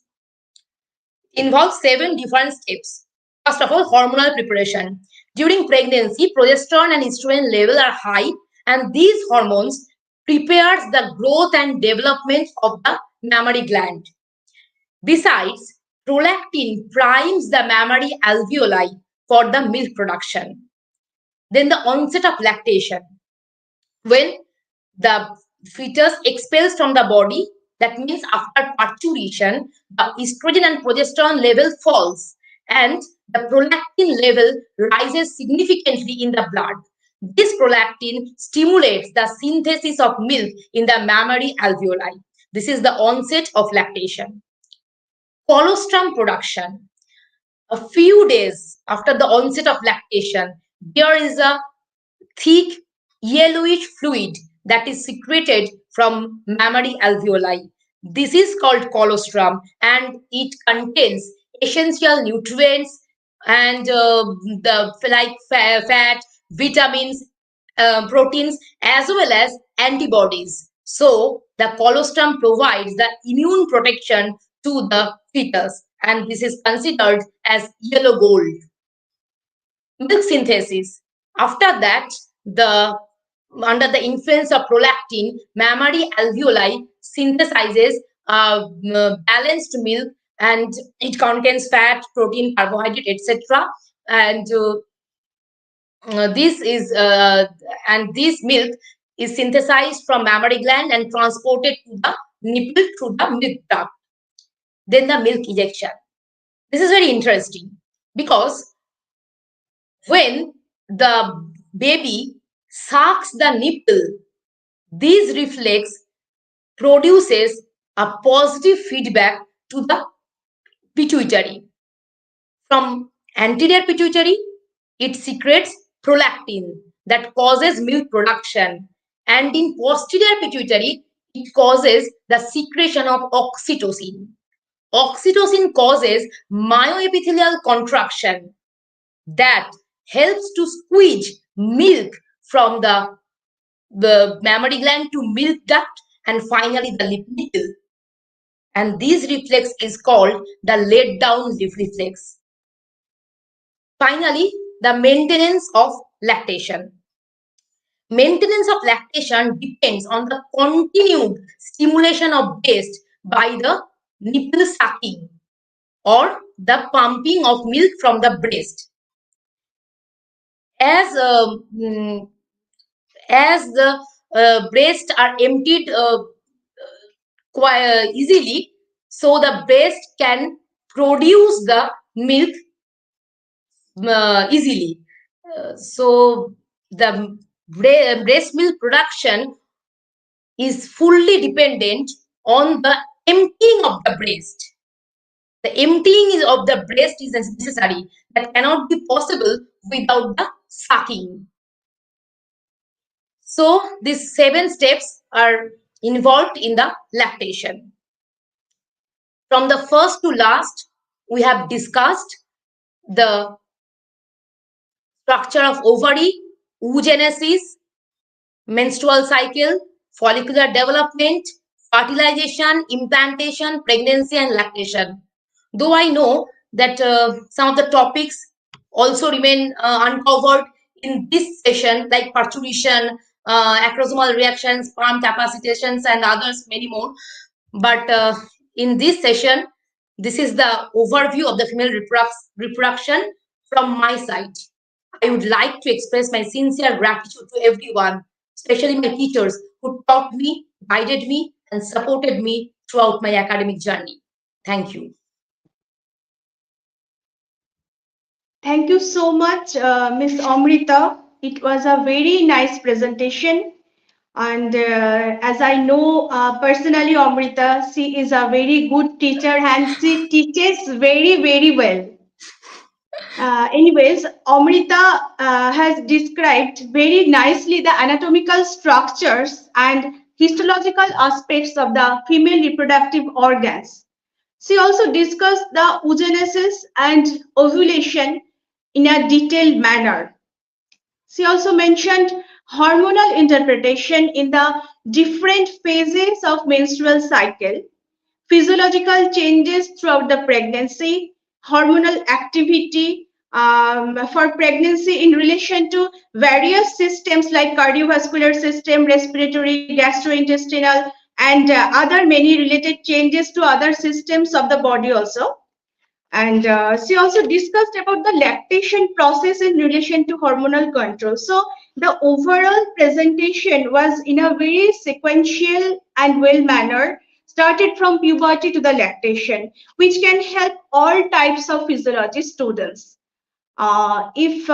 It involves 7 different steps. First of all, hormonal preparation. During pregnancy, progesterone and estrogen levels are high, and these hormones prepares the growth and development of the mammary gland. Besides, prolactin primes the mammary alveoli for the milk production. Then the onset of lactation. When the fetus expels from the body, that means after parturition, the estrogen and progesterone level falls and the prolactin level rises significantly in the blood. This prolactin stimulates the synthesis of milk in the mammary alveoli. This is the onset of lactation. Colostrum production. A few days after the onset of lactation, there is a thick yellowish fluid that is secreted from mammary alveoli. This is called colostrum, and it contains essential nutrients and fat, vitamins, proteins, as well as antibodies. So the colostrum provides the immune protection to the fetus, and this is considered as yellow gold. Milk synthesis. After that, under the influence of prolactin, mammary alveoli synthesizes balanced milk, and it contains fat, protein, carbohydrate, etc. And this milk is synthesized from mammary gland and transported to the nipple through the milk duct. Then the milk ejection. This is very interesting because when the baby sucks the nipple, these reflex produces a positive feedback to the pituitary. From anterior pituitary, it secretes prolactin that causes milk production. And in posterior pituitary, it causes the secretion of oxytocin. Oxytocin causes myoepithelial contraction that helps to squeeze milk from the mammary gland to milk duct and finally the lip nipple. And this reflex is called the let down lip reflex. Finally, the maintenance of lactation. Maintenance of lactation depends on the continued stimulation of breast by the nipple sucking or the pumping of milk from the breast. As the breasts are emptied quite easily, so the breast can produce the milk easily. So the breast milk production is fully dependent on the emptying of the breast. The emptying of the breast is necessary. That cannot be possible without the sucking. So these 7 steps are involved in the lactation. From the first to last, we have discussed the structure of ovary, oogenesis, menstrual cycle, follicular development, fertilization, implantation, pregnancy, and lactation. Though I know that some of the topics also remain uncovered in this session, like parturition, acrosomal reactions, sperm capacitations, and others, many more. But in this session, this is the overview of the female reproduction from my side. I would like to express my sincere gratitude to everyone, especially my teachers who taught me, guided me, and supported me throughout my academic journey. Thank you. Thank you so much, Ms. Amrita. It was a very nice presentation. And as I know personally, Amrita, she is a very good teacher and she teaches very, very well. Anyways, Amrita has described very nicely the anatomical structures and histological aspects of the female reproductive organs. She also discussed the oogenesis and ovulation in a detailed manner. She also mentioned hormonal interpretation in the different phases of menstrual cycle, physiological changes throughout the pregnancy, hormonal activity for pregnancy in relation to various systems like cardiovascular system, respiratory, gastrointestinal, and other many related changes to other systems of the body also. And she also discussed about the lactation process in relation to hormonal control. So the overall presentation was in a very sequential and well manner, started from puberty to the lactation, which can help all types of physiology students. If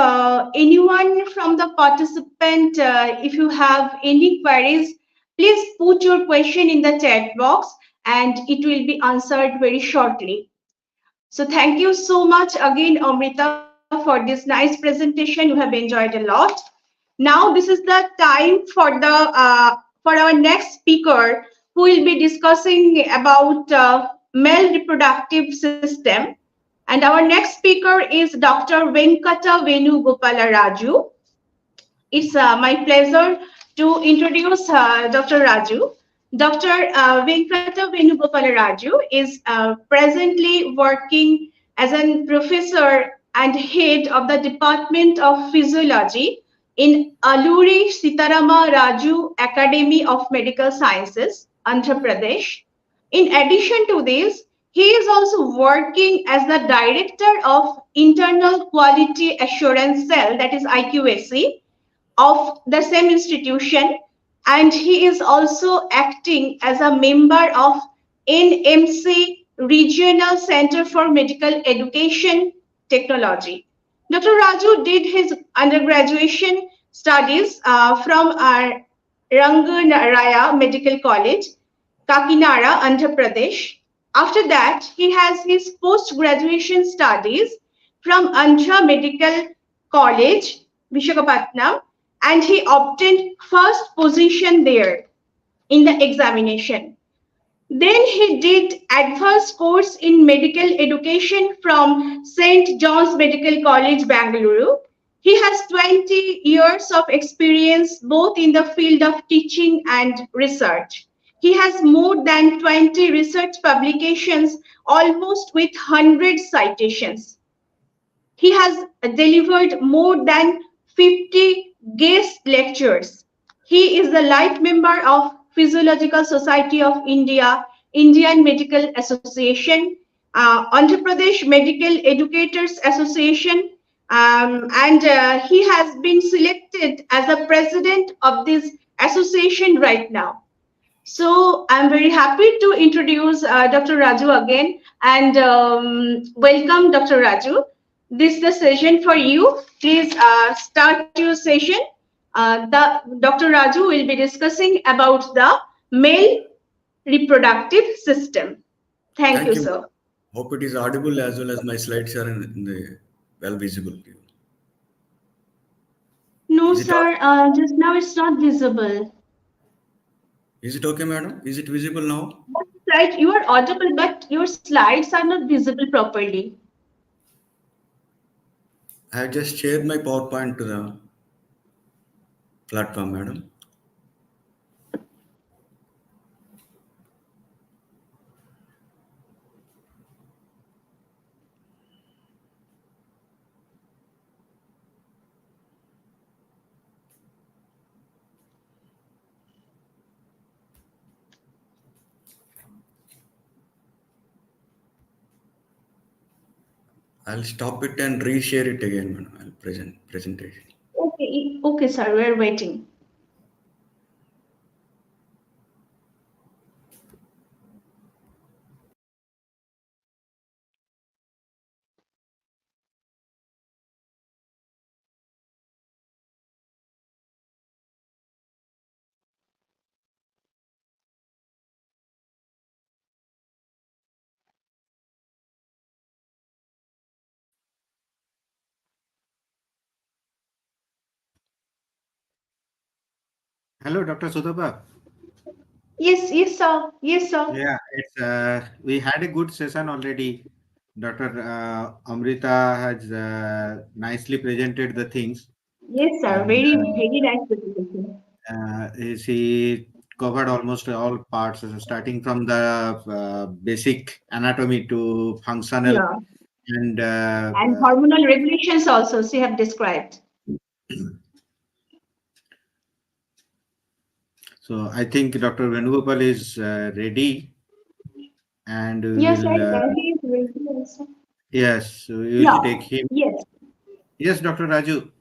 anyone from the participant, if you have any queries, please put your question in the chat box and it will be answered very shortly. So thank you so much again, Amrita, for this nice presentation. You have enjoyed a lot. Now this is the time for our next speaker, who will be discussing about male reproductive system. And our next speaker is Dr. Venkata Venugopala Raju. It's my pleasure to introduce Dr. Raju. Dr. Venkata Venugopala Raju is presently working as a professor and head of the Department of Physiology in Alluri Sitarama Raju Academy of Medical Sciences, Andhra Pradesh. In addition to this, he is also working as the Director of Internal Quality Assurance Cell, that is IQAC, of the same institution, and he is also acting as a member of NMC Regional Center for Medical Education Technology. Dr. Raju did his undergraduation studies from Ranganaraya Medical College, Kakinada, Andhra Pradesh. After that, he has his post-graduation studies from Andhra Medical College, Visakhapatnam, and he obtained first position there in the examination. Then he did advanced course in medical education from St. John's Medical College, Bangalore. He has 20 years of experience both in the field of teaching and research. He has more than 20 research publications, almost with 100 citations. He has delivered more than 50 guest lectures. He is the life member of Physiological Society of India, Indian Medical Association, Andhra Pradesh Medical Educators Association, and he has been selected as the president of this association right now. So I'm very happy to introduce Dr. Raju again, and welcome, Dr. Raju. This is the session for you. Please start your session. Dr. Raju will be discussing about the male reproductive system. Thank you, sir. Hope it is audible as well as my slides are in the well visible to you. No, sir. Just now it's not visible. Is it okay, madam? Is it visible now? Right, you are audible, but your slides are not visible properly. I have just shared my PowerPoint to the platform, madam. I'll stop it and reshare it again, madam. I'll present presentation. Okay, sir. We're waiting. Hello, Dr. Sudhaba. Yes, sir. Yes, sir. Yeah, it's we had a good session already. Dr. Amrita has nicely presented the things, Yes, sir. and Very nice presentation. she covered almost all parts, starting from the basic anatomy to functional Yeah. and And hormonal regulations also she have described. so I think Dr. Venugopal is ready, and we Yes, will he is ready also. yes, we Yeah. will take him. Yes. Yes, Dr. Raju.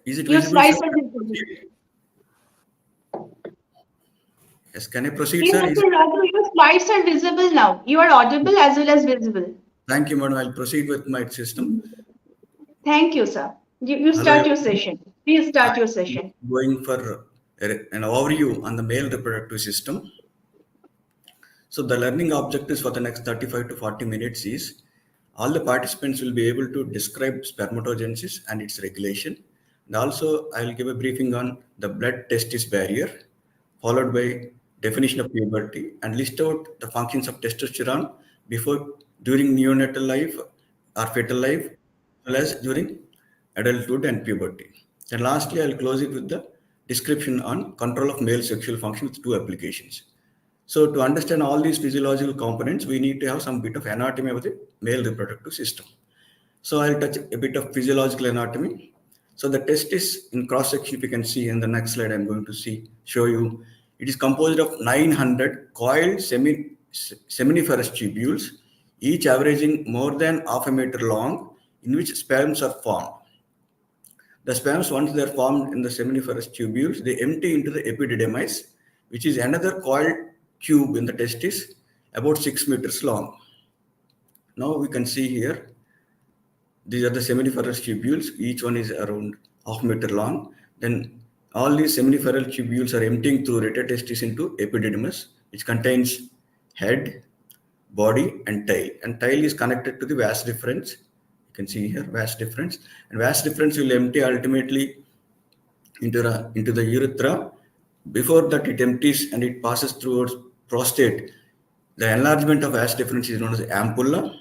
Is it Your visible, slides sir? are visible. Yes, can I proceed, Yes, sir? Dr. Raju, your slides are visible now. You are audible as well as visible. Thank you, madam. I'll proceed with my system. Thank you, sir. You Hello, start your session. Please start your I'm session. going for an overview on the male reproductive system. So the learning objectives for the next 35 to 40 minutes is all the participants will be able to describe spermatogenesis and its regulation. And also I will give a briefing on the blood testis barrier, followed by definition of puberty and list out the functions of testosterone before, during neonatal life or fetal life, as well as during adulthood and puberty. And lastly, I'll close it with the description on control of male sexual function with 2 applications. So to understand all these physiological components, we need to have some bit of anatomy of the male reproductive system. So I'll touch a bit of physiological anatomy. So the testis in cross section, if you can see in the next slide, I'm going to show you. It is composed of 900 coiled seminiferous tubules, each averaging more than half a meter long, in which sperms are formed. The sperms, once they are formed in the seminiferous tubules, they empty into the epididymis, which is another coiled tube in the testis, about 6 meters long. Now we can see here, these are the seminiferous tubules. Each one is around half meter long. Then all these seminiferous tubules are emptying through retrotestis into epididymis, which contains head, body, and tail. And tail is connected to the vas deferens, You can see here vas deferens, and vas deferens will empty ultimately into the urethra. Before that, it empties and it passes towards prostate. The enlargement of vas deferens is known as ampulla,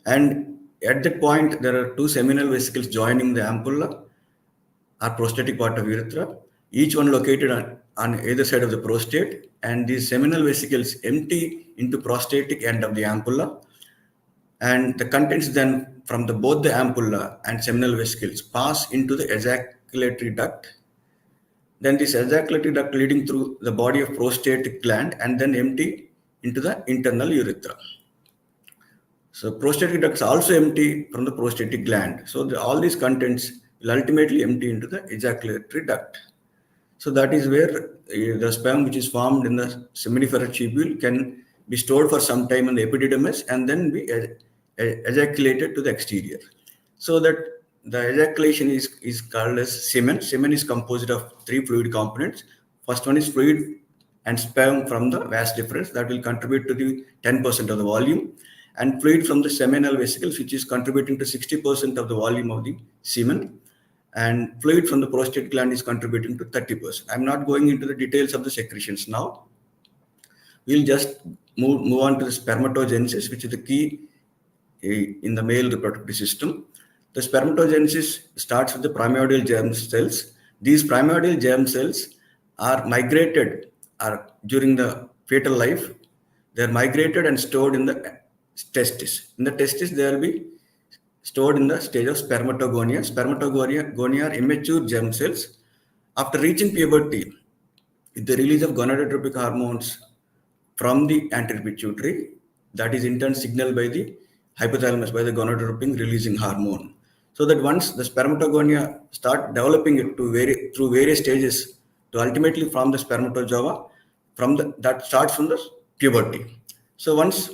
and at that point, there are two seminal vesicles joining the ampulla or prostatic part of urethra, each one located on either side of the prostate, and these seminal vesicles empty into prostatic end of the ampulla, and the contents then from both the ampulla and seminal vesicles pass into the ejaculatory duct. Then this ejaculatory duct leading through the body of prostatic gland and then empty into the internal urethra. So prostatic ducts also empty from the prostatic gland. So all these contents will ultimately empty into the ejaculatory duct. So that is where the sperm which is formed in the seminiferous tubule can be stored for some time in the epididymis and then be ejaculated to the exterior. So that the ejaculation is called as semen. Semen is composed of three fluid components. First one is fluid and sperm from the vas deferens that will contribute to the 10% of the volume, and fluid from the seminal vesicles, which is contributing to 60% of the volume of the semen, and fluid from the prostate gland is contributing to 30%. I'm not going into the details of the secretions now. We'll just move on to the spermatogenesis, which is the key in the male reproductive system. The spermatogenesis starts with the primordial germ cells. These primordial germ cells are migrated during the fetal life. They are migrated and stored in the testis. In the testis, they will be stored in the stage of spermatogonia. Spermatogonia are immature germ cells. After reaching puberty, with the release of gonadotropic hormones from the anterior pituitary, that is in turn signaled by the hypothalamus, by the gonadotropin releasing hormone. So that once the spermatogonia start developing it through various stages to ultimately form the spermatozoa, that starts from the puberty. So once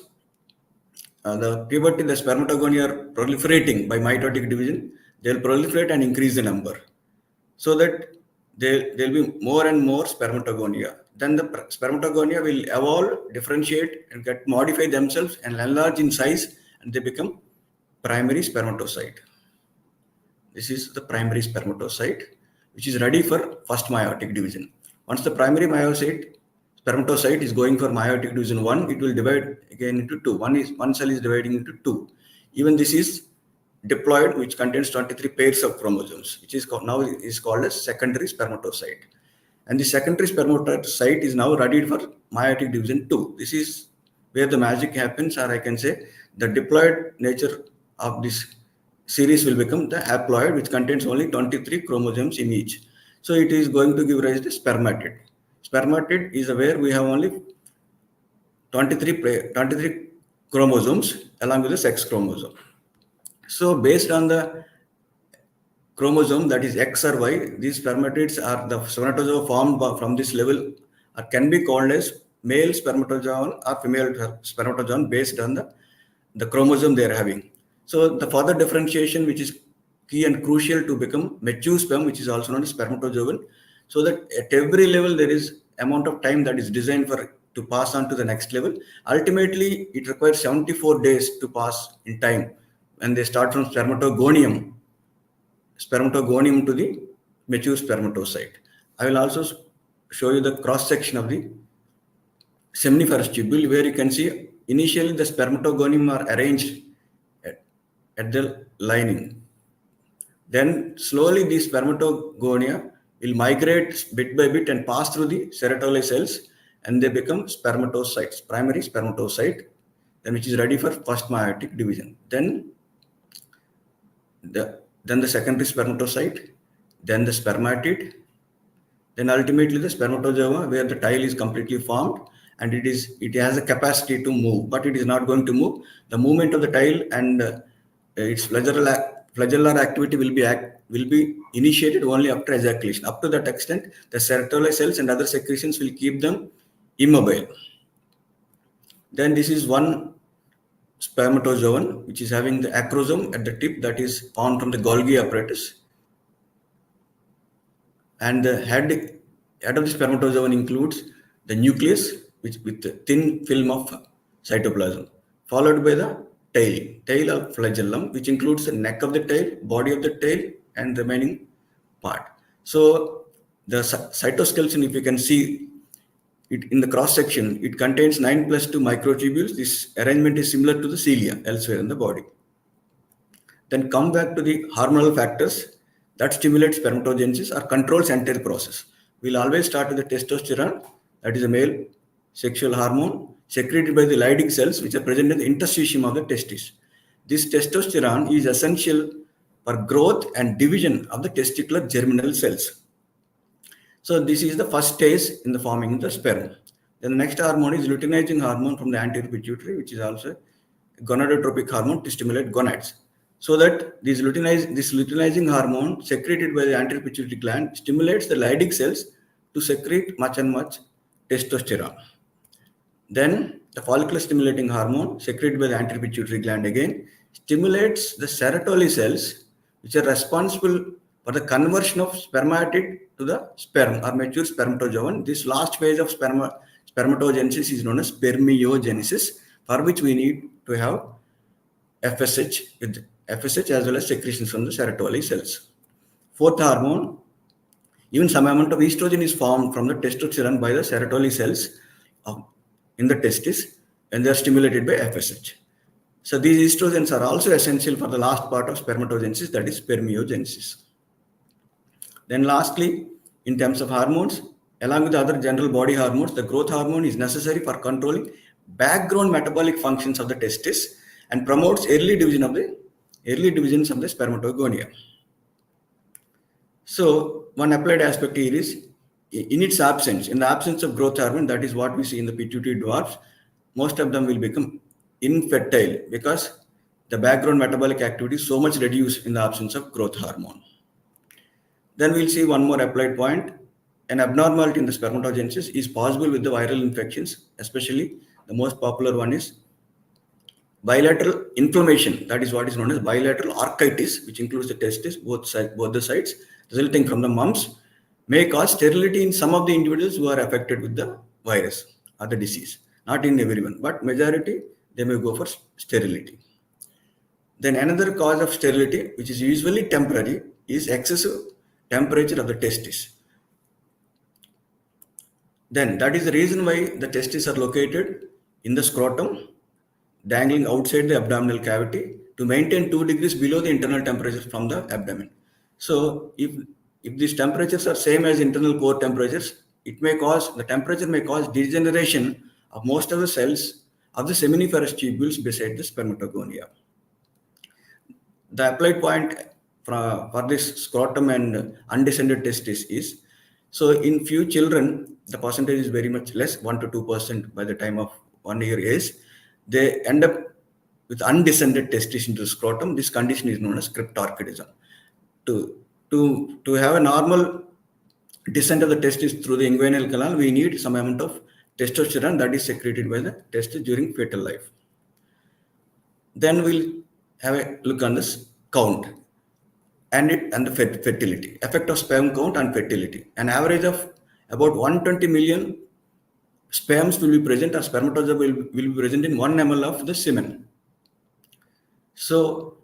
the puberty, the spermatogonia are proliferating by mitotic division, they will proliferate and increase the number, so that there will be more and more spermatogonia. Then the spermatogonia will evolve, differentiate, and modify themselves and enlarge in size, and they become primary spermatocyte. This is the primary spermatocyte, which is ready for first meiotic division. Once the primary spermatocyte is going for meiotic division 1, it will divide again into 2. One cell is dividing into 2. Even this is diploid, which contains 23 pairs of chromosomes, which is now called as secondary spermatocyte. And the secondary spermatocyte is now ready for meiotic division 2. This is where the magic happens, or I can say the diploid nature of this series will become the haploid, which contains only 23 chromosomes in each. So it is going to give rise to spermatid. Spermatid is where we have only 23 chromosomes along with the sex chromosome. So based on the chromosome, that is X or Y, these spermatids are the spermatozoa formed from this level can be called as male spermatozoon or female spermatozoon based on the chromosome they are having. So the further differentiation, which is key and crucial to become mature sperm, which is also known as spermatozoon, so that at every level there is amount of time that is designed to pass on to the next level. Ultimately, it requires 74 days to pass in time, and they start from spermatogonium to the mature spermatocyte. I will also show you the cross section of the seminiferous tubule, where you can see initially the spermatogonium are arranged at the lining. Then slowly these spermatogonia will migrate bit by bit and pass through the serotoli cells, and they become spermatocytes, primary spermatocyte, then which is ready for first meiotic division. Then the secondary spermatocyte, then the spermatid, then ultimately the spermatozoa, where the tile is completely formed, and it has a capacity to move, but it is not going to move. The movement of the tile and its flagellar activity will be initiated only after ejaculation. Up to that extent, the serotoli cells and other secretions will keep them immobile. Then this is one spermatozoon, which is having the acrosome at the tip that is formed from the Golgi apparatus. And the head of the spermatozoon includes the nucleus, which with the thin film of cytoplasm, followed by the tail of flagellum, which includes the neck of the tail, body of the tail, and remaining part. So the cytoskeleton, if you can see it in the cross section, it contains 9+2 microtubules. This arrangement is similar to the cilia elsewhere in the body. Then come back to the hormonal factors that stimulate spermatogenesis or controls entire process. We'll always start with the testosterone, that is a male sexual hormone secreted by the Leydig cells which are present in the interstitium of the testis. This testosterone is essential for growth and division of the testicular germinal cells. So this is the first stage in the forming of the sperm. Then the next hormone is luteinizing hormone from the anterior pituitary, which is also a gonadotropic hormone to stimulate gonads. So that this luteinizing hormone secreted by the anterior pituitary gland stimulates the Leydig cells to secrete much testosterone. Then the follicular stimulating hormone secreted by the anterior pituitary gland again stimulates the Sertoli cells, which are responsible for the conversion of spermatid to the sperm or mature spermatozoon. This last phase of spermatogenesis is known as spermiogenesis, for which we need to have FSH as well as secretions from the Sertoli cells. Fourth hormone, even some amount of estrogen is formed from the testosterone by the Sertoli cells in the testis, and they are stimulated by FSH. So these estrogens are also essential for the last part of spermatogenesis, that is spermiogenesis. Then lastly, in terms of hormones, along with the other general body hormones, the growth hormone is necessary for controlling background metabolic functions of the testis and promotes early divisions of the spermatogonia. So one applied aspect here is in its absence, in the absence of growth hormone, that is what we see in the pituitary dwarfs, most of them will become infertile because the background metabolic activity is so much reduced in the absence of growth hormone. Then we'll see one more applied point. An abnormality in the spermatogenesis is possible with the viral infections, especially the most popular one is bilateral inflammation. That is what is known as bilateral architis, which includes the testis, both the sides, resulting from the mumps, may cause sterility in some of the individuals who are affected with the virus or the disease. Not in everyone, but majority, they may go for sterility. Then another cause of sterility, which is usually temporary, is excessive temperature of the testis. Then that is the reason why the testes are located in the scrotum, dangling outside the abdominal cavity to maintain 2 degrees below the internal temperature from the abdomen. So if these temperatures are same as internal core temperatures, the temperature may cause degeneration of most of the cells of the seminiferous tubules beside the spermatogonia. The applied point for this scrotum and undescended testis is, so in few children, the percentage is very much less, 1 to 2% by the time of 1 year age. They end up with undescended testis into the scrotum. This condition is known as cryptorchidism. To have a normal descent of the testis through the inguinal canal, we need some amount of testosterone that is secreted by the testis during fetal life. Then we'll have a look on this count and the fertility, effect of sperm count and fertility. An average of about 120 million sperms will be present, or spermatozoa will be present in 1 ml of the semen. So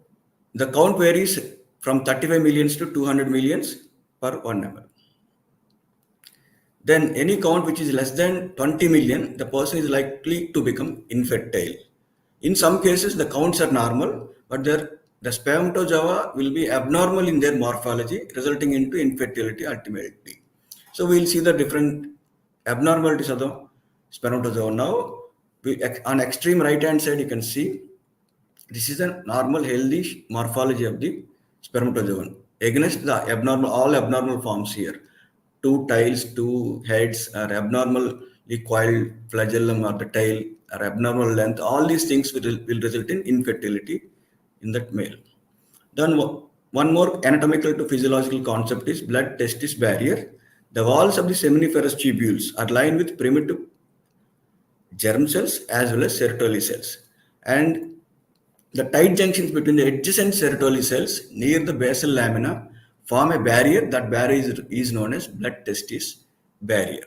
the count varies from 35 millions to 200 millions per 1 ml. Then any count which is less than 20 million, the person is likely to become infertile. In some cases, the counts are normal, but the spermatozoa will be abnormal in their morphology, resulting into infertility ultimately. So we'll see the different abnormalities of the spermatozoa. Now, on extreme right hand side, you can see this is a normal healthy morphology of the spermatozoa against the all abnormal forms here. 2 tails, 2 heads, or abnormally coiled flagellum or the tail, or abnormal length. All these things will result in infertility in that male. Then one more anatomical to physiological concept is blood-testis barrier. The walls of the seminiferous tubules are lined with primitive germ cells as well as Sertoli cells. And the tight junctions between the adjacent Sertoli cells near the basal lamina form a barrier. That barrier is known as blood-testis barrier.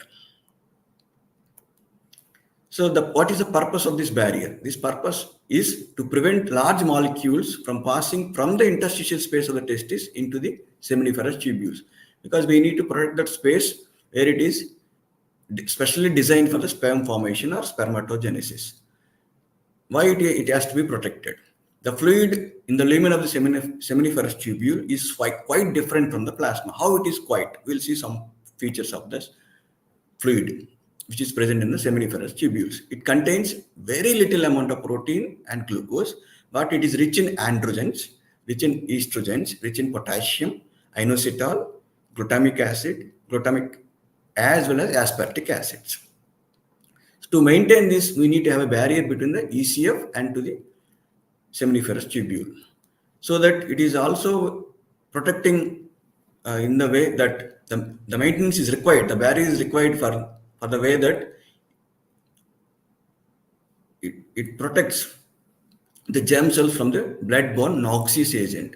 So what is the purpose of this barrier? This purpose is to prevent large molecules from passing from the interstitial space of the testis into the seminiferous tubules, because we need to protect that space where it is specially designed for the sperm formation or spermatogenesis. Why it has to be protected? The fluid in the lumen of the seminiferous tubule is quite different from the plasma. How it is quite? We'll see some features of this fluid which is present in the seminiferous tubules. It contains very little amount of protein and glucose, but it is rich in androgens, rich in estrogens, rich in potassium, inositol, glutamic acid, as well as aspartic acids. So to maintain this, we need to have a barrier between the ECF and to the seminiferous tubule, so that it is also protecting in the way that the maintenance is required. The barrier is required for the way that it protects the germ cells from the blood-borne noxious agent.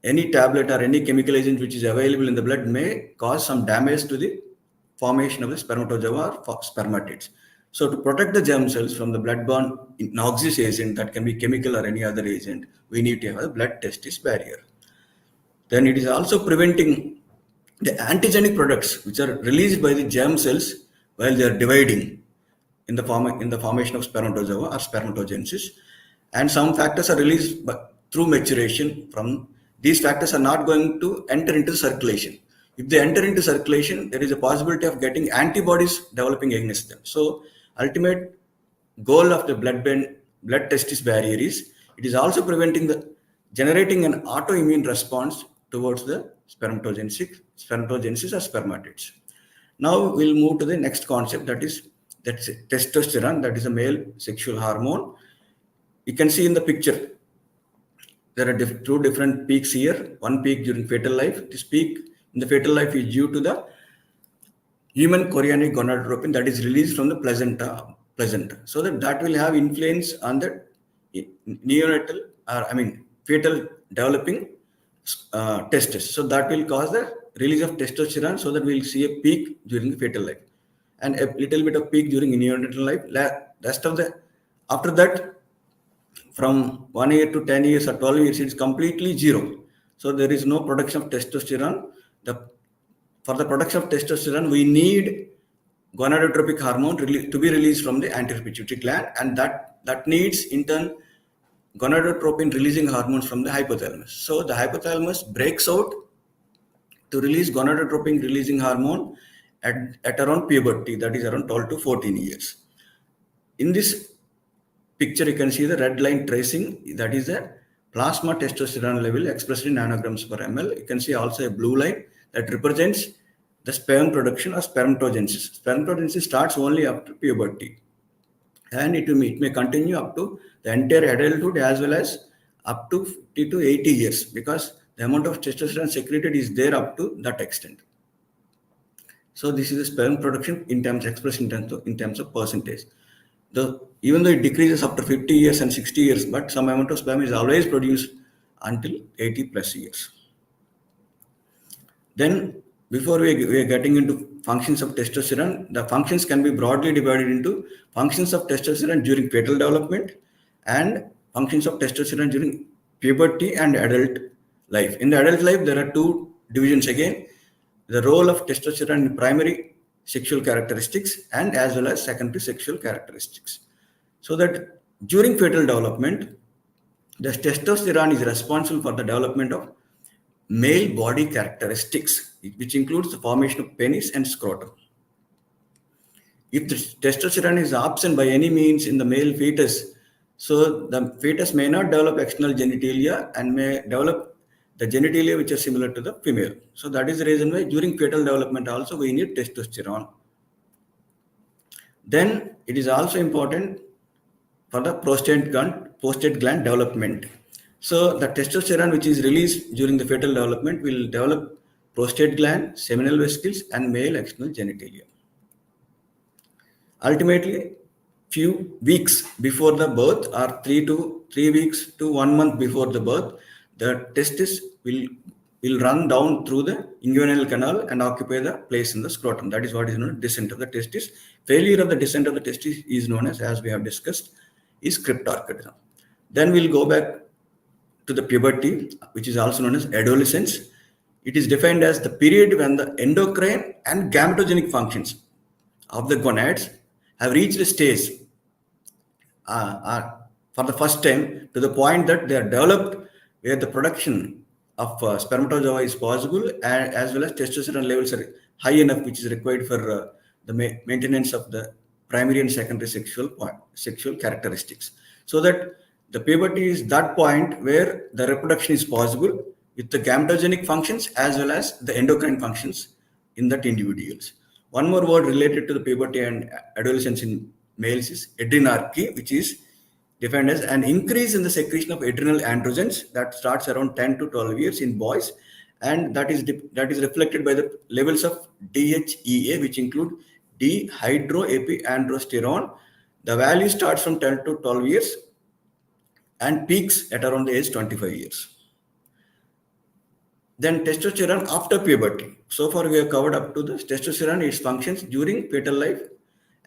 Any tablet or any chemical agent which is available in the blood may cause some damage to the formation of the spermatozoa or spermatids. So to protect the germ cells from the blood-borne noxious agent, that can be chemical or any other agent, we need to have a blood-testis barrier. Then it is also preventing the antigenic products which are released by the germ cells while they are dividing in the formation of spermatozoa or spermatogenesis, and some factors are released through maturation. From these factors are not going to enter into circulation. If they enter into circulation, there is a possibility of getting antibodies developing against them. So ultimate goal of the blood testis barrier is it is also preventing the generating an autoimmune response towards the spermatogenesis or spermatids. Now we'll move to the next concept, that's testosterone, that is a male sexual hormone. You can see in the picture there are two different peaks here. One peak during fetal life. This peak in the fetal life is due to the human chorionic gonadotropin that is released from the placenta, so that will have influence on the neonatal fetal developing testes. So that will cause the release of testosterone, so that we'll see a peak during the fetal life and a little bit of peak during neonatal life. After that, from 1 year to 10 years or 12 years, it's completely zero. So there is no production of testosterone. For the production of testosterone, we need gonadotropic hormone to be released from the anterior pituitary gland, and that needs in turn gonadotropin releasing hormones from the hypothalamus. So the hypothalamus breaks out to release gonadotropin releasing hormone at around puberty, that is around 12 to 14 years. In this picture, you can see the red line tracing, that is the plasma testosterone level expressed in nanograms per ml. You can see also a blue line that represents the sperm production or spermatogenesis. Spermatogenesis starts only after puberty, and it may continue up to the entire adulthood as well as up to 50 to 80 years, because the amount of testosterone secreted is there up to that extent. So this is the sperm production expressed in terms of percentage. Even though it decreases after 50 years and 60 years, but some amount of sperm is always produced until 80 plus years. Then, before we are getting into functions of testosterone, the functions can be broadly divided into functions of testosterone during fetal development and functions of testosterone during puberty and adult life. In the adult life, there are two divisions again: the role of testosterone in primary sexual characteristics and as well as secondary sexual characteristics. So that during fetal development, the testosterone is responsible for the development of male body characteristics, which includes the formation of penis and scrotum. If the testosterone is absent by any means in the male fetus, so the fetus may not develop external genitalia and may develop the genitalia which are similar to the female. So that is the reason why during fetal development also we need testosterone. Then it is also important for the prostate gland development. So the testosterone which is released during the fetal development will develop prostate gland, seminal vesicles, and male external genitalia. Ultimately, few weeks before the birth, or 3 weeks to 1 month before the birth, the testis will will run down through the inguinal canal and occupy the place in the scrotum. That is what is known as descent of the testis. Failure of the descent of the testis is known as we have discussed, is cryptorchidism. Then we'll go back to the puberty, which is also known as adolescence. It is defined as the period when the endocrine and gametogenic functions of the gonads have reached a stage for the first time to the point that they are developed where the production of spermatozoa is possible, and as well as testosterone levels are high enough, which is required for the maintenance of the primary and secondary sexual characteristics. So that the puberty is that point where the reproduction is possible with the gametogenic functions as well as the endocrine functions in that individuals. One more word related to the puberty and adolescence in males is adrenarche, which is defined as an increase in the secretion of adrenal androgens that starts around 10 to 12 years in boys, and that is reflected by the levels of DHEA, which include dehydroepiandrosterone. The value starts from 10 to 12 years and peaks at around the age 25 years. Then testosterone after puberty. So far we have covered up to the testosterone, its functions during fetal life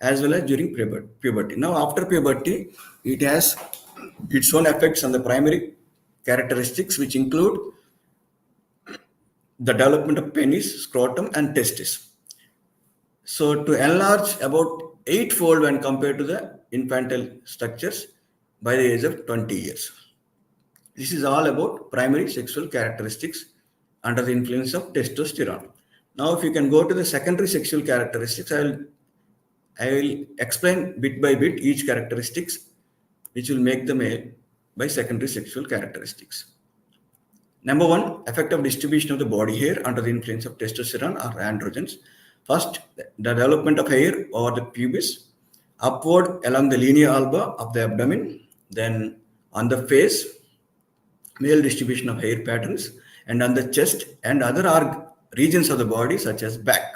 as well as during puberty. Now after puberty, it has its own effects on the primary characteristics, which include the development of penis, scrotum and testis. So to enlarge about 8-fold when compared to the infantile structures by the age of 20 years. This is all about primary sexual characteristics under the influence of testosterone. Now, if you can go to the secondary sexual characteristics, I will explain bit by bit each characteristics which will make the male by secondary sexual characteristics. Number one, effect of distribution of the body hair under the influence of testosterone or androgens. First, the development of hair over the pubis, upward along the linea alba of the abdomen, then on the face, male distribution of hair patterns, and on the chest and other regions of the body such as back.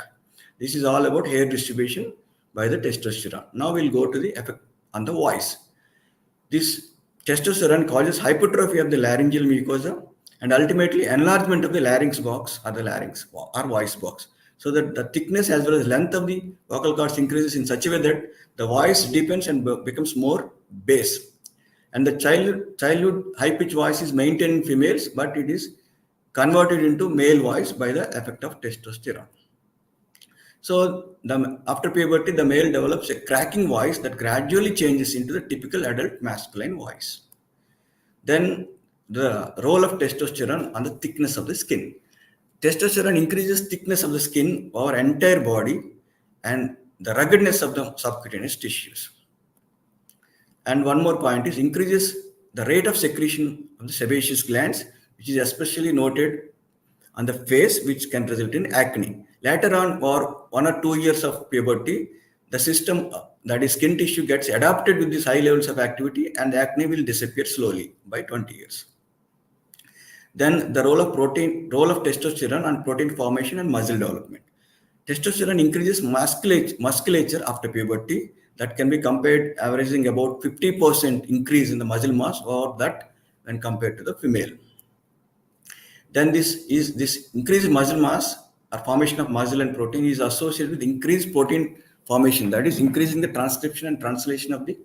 This is all about hair distribution by the testosterone. Now we'll go to the effect on the voice. This testosterone causes hypertrophy of the laryngeal mucosa and ultimately enlargement of the larynx box or the larynx or voice box, so that the thickness as well as length of the vocal cords increases in such a way that the voice deepens and becomes more bass. And the childhood high-pitched voice is maintained in females, but it is converted into male voice by the effect of testosterone. So after puberty, the male develops a cracking voice that gradually changes into the typical adult masculine voice. Then the role of testosterone on the thickness of the skin. Testosterone increases thickness of the skin over entire body and the ruggedness of the subcutaneous tissues. And one more point is increases the rate of secretion of the sebaceous glands, which is especially noted on the face, which can result in acne. Later on, for 1 or 2 years of puberty, the system, that is skin tissue, gets adapted with these high levels of activity and the acne will disappear slowly by 20 years. Then the role of testosterone on protein formation and muscle development. Testosterone increases musculature after puberty that can be compared averaging about 50% increase in the muscle mass or that when compared to the female. Then this increased muscle mass or formation of muscle and protein is associated with increased protein formation, that is increasing the transcription and translation of the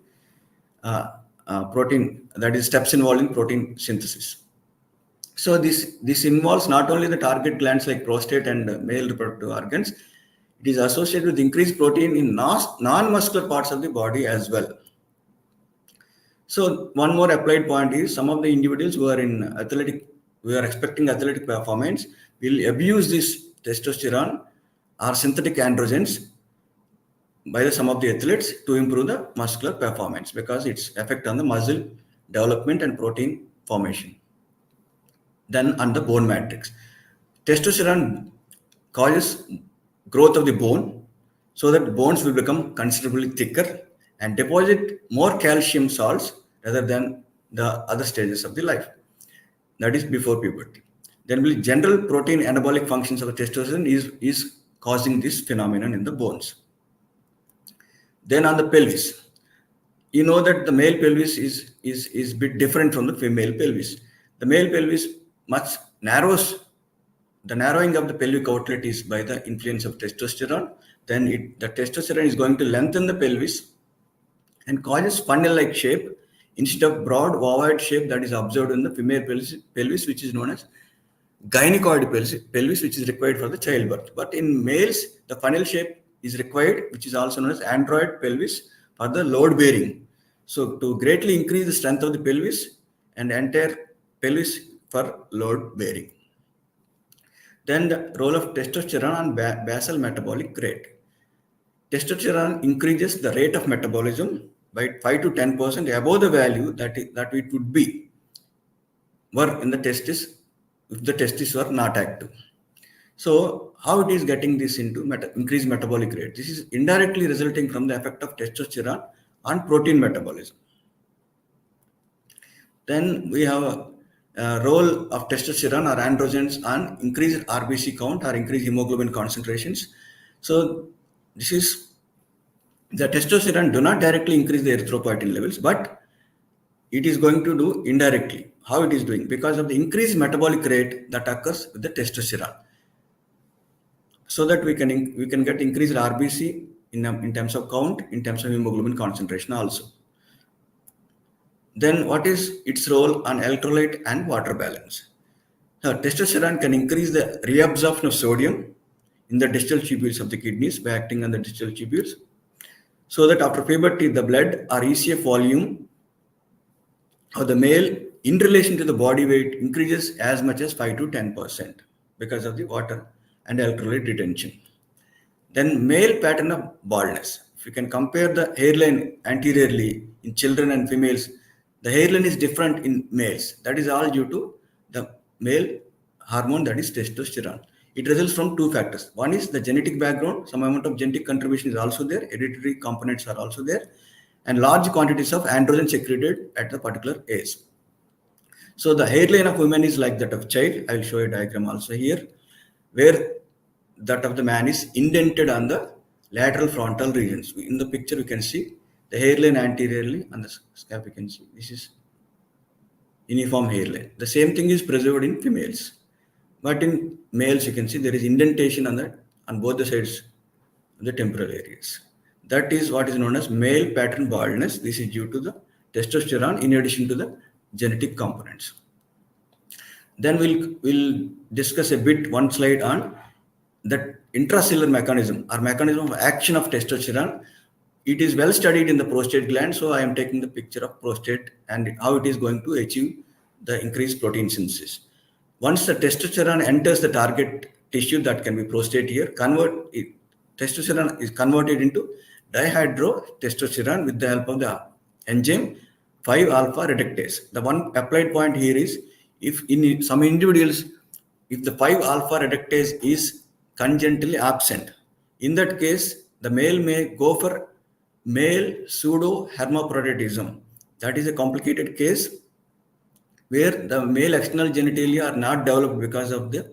protein, that is steps involved in protein synthesis. So this involves not only the target glands like prostate and male reproductive organs, it is associated with increased protein in non-muscular parts of the body as well. So one more applied point is some of the individuals who are expecting athletic performance will abuse this testosterone or synthetic androgens by some of the athletes to improve the muscular performance because its effect on the muscle development and protein formation. Then on the bone matrix, testosterone causes growth of the bone so that bones will become considerably thicker and deposit more calcium salts rather than the other stages of the life, that is before puberty. Then will general protein anabolic functions of the testosterone is causing this phenomenon in the bones. Then on the pelvis, you know that the male pelvis is a bit different from the female pelvis. The male pelvis much narrows the narrowing of the pelvic outlet is by the influence of testosterone. Then the testosterone is going to lengthen the pelvis and causes funnel-like shape instead of broad ovoid shape that is observed in the female pelvis, which is known as gynecoid pelvis, which is required for the childbirth. But in males, the funnel shape is required, which is also known as android pelvis for the load bearing. So to greatly increase the strength of the pelvis and entire pelvis for load bearing. Then the role of testosterone on basal metabolic rate. Testosterone increases the rate of metabolism by 5 to 10% above the value that it would be were in the testis if the testis were not active. So how it is getting this into increased metabolic rate? This is indirectly resulting from the effect of testosterone on protein metabolism. Then we have a role of testosterone or androgens on increased RBC count or increased hemoglobin concentrations. So this is the testosterone do not directly increase the erythropoietin levels, but it is going to do indirectly. How it is doing? Because of the increased metabolic rate that occurs with the testosterone. So that we can get increased RBC in terms of count, in terms of hemoglobin concentration also. Then what is its role on electrolyte and water balance? Testosterone can increase the reabsorption of sodium in the distal tubules of the kidneys by acting on the distal tubules, so that after puberty, the blood or ECF volume of the male in relation to the body weight increases as much as 5 to 10% because of the water and electrolyte retention. Then male pattern of baldness. If you can compare the hairline anteriorly in children and females, the hairline is different in males. That is all due to the male hormone, that is testosterone. It results from two factors. One is the genetic background. Some amount of genetic contribution is also there. Hereditary components are also there. And large quantities of androgen secreted at the particular age. So the hairline of women is like that of child. I will show a diagram also here, where that of the man is indented on the lateral frontal regions. In the picture, you can see the hairline anteriorly on the scalp. You can see this is uniform hairline. The same thing is preserved in females, but in males, you can see there is indentation on both the sides of the temporal areas. That is what is known as male pattern baldness. This is due to the testosterone in addition to the genetic components. Then we'll discuss a bit one slide on that intracellular mechanism or mechanism of action of testosterone. It is well studied in the prostate gland. So I am taking the picture of prostate and how it is going to achieve the increased protein synthesis. Once the testosterone enters the target tissue, that can be prostate here, testosterone is converted into dihydrotestosterone with the help of the enzyme 5-alpha reductase. The one applied point here is, if in some individuals, if the 5-alpha reductase is congenitally absent, in that case, the male may go for male pseudo-hermaphroditism. That is a complicated case where the male external genitalia are not developed because of the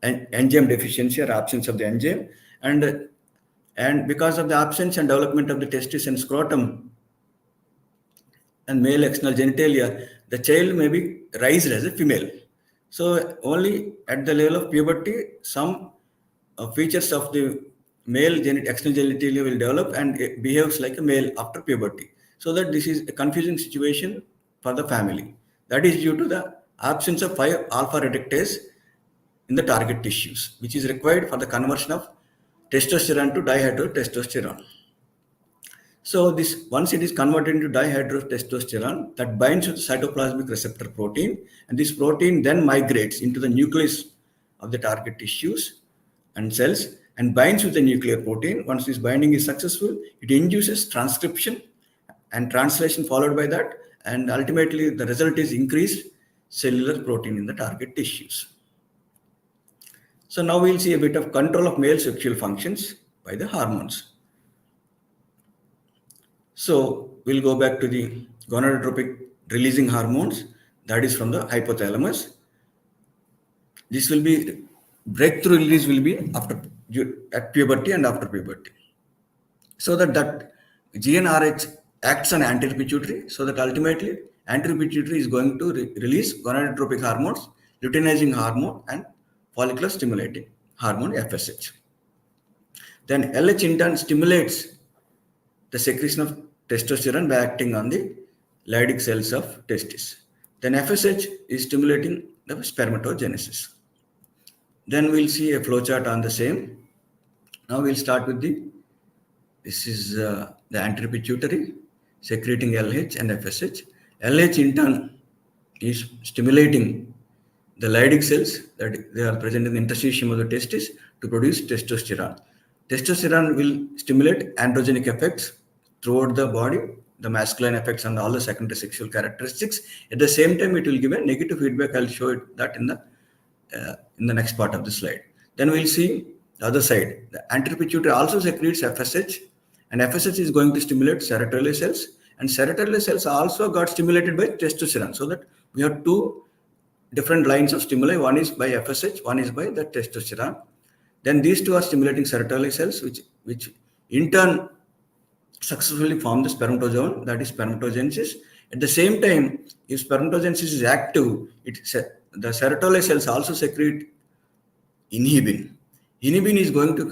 enzyme deficiency or absence of the enzyme, and because of the absence and development of the testis and scrotum and male external genitalia, the child may be raised as a female. So only at the level of puberty, some features of the male external genitalia will develop and it behaves like a male after puberty. So that this is a confusing situation for the family. That is due to the absence of 5-alpha reductase in the target tissues, which is required for the conversion of testosterone to dihydrotestosterone. So this, once it is converted into dihydrotestosterone, that binds with cytoplasmic receptor protein, and this protein then migrates into the nucleus of the target tissues and cells and binds with the nuclear protein. Once this binding is successful, it induces transcription and translation followed by that, and ultimately the result is increased cellular protein in the target tissues. So now we'll see a bit of control of male sexual functions by the hormones. So we'll go back to the gonadotropic releasing hormones, that is from the hypothalamus. This will be, breakthrough release will be at puberty and after puberty. So that GnRH acts on anterior pituitary, so that ultimately anterior pituitary is going to release gonadotropic hormones, luteinizing hormone and follicular stimulating hormone FSH. Then LH in turn stimulates the secretion of testosterone by acting on the Leydig cells of testis. Then FSH is stimulating the spermatogenesis. Then we'll see a flowchart on the same. Now we'll start with this is the anterior pituitary secreting LH and FSH. LH in turn is stimulating the Leydig cells that they are present in the interstitium of the testis to produce testosterone. Testosterone will stimulate androgenic effects throughout the body, the masculine effects and all the secondary sexual characteristics. At the same time, it will give a negative feedback. I'll show that in the next part of the slide. Then we'll see the other side. The anterior pituitary also secretes FSH, and FSH is going to stimulate serotonin cells, and serotonin cells also got stimulated by testosterone. So that we have two different lines of stimuli. One is by FSH, one is by the testosterone. Then these two are stimulating serotonin cells, which in turn successfully form the spermatozoon, that is spermatogenesis. At the same time, if spermatogenesis is active, the serotonin cells also secrete inhibin. Inhibin is going to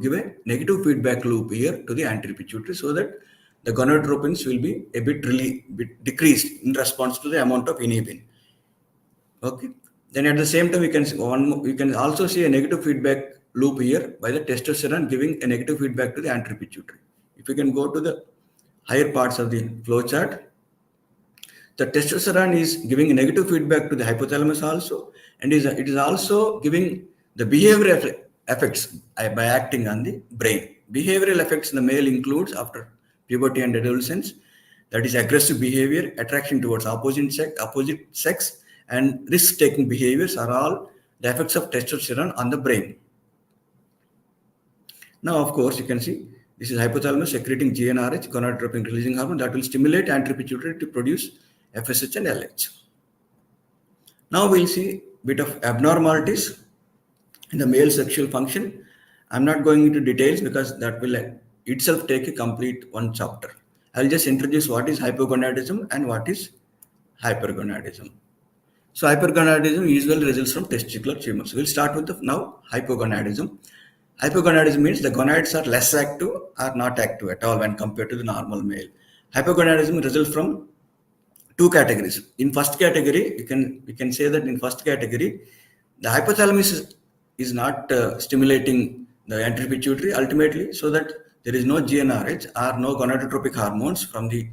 give a negative feedback loop here to the anterior pituitary, so that the gonadotropins will be a bit decreased in response to the amount of inhibin. Okay. Then at the same time, we can also see a negative feedback loop here by the testosterone giving a negative feedback to the anterior pituitary. If you can go to the higher parts of the flow chart, the testosterone is giving a negative feedback to the hypothalamus also, and it is also giving the behavioral effects by acting on the brain. Behavioral effects in the male includes after puberty and adolescence, that is aggressive behavior, attraction towards opposite sex, and risk-taking behaviors are all the effects of testosterone on the brain. Now, of course, you can see this is hypothalamus secreting GnRH, gonadotropin releasing hormone, that will stimulate anterior pituitary to produce FSH and LH. Now we'll see a bit of abnormalities in the male sexual function. I'm not going into details because that will itself take a complete one chapter. I'll just introduce what is hypogonadism and what is hypergonadism. So hypergonadism usually results from testicular tumors. We'll start with now hypogonadism. Hypogonadism means the gonads are less active or not active at all when compared to the normal male. Hypogonadism results from two categories. In first category, we can say that in first category, the hypothalamus is not stimulating the anterior pituitary ultimately, so that there is no GnRH or no gonadotropic hormones from the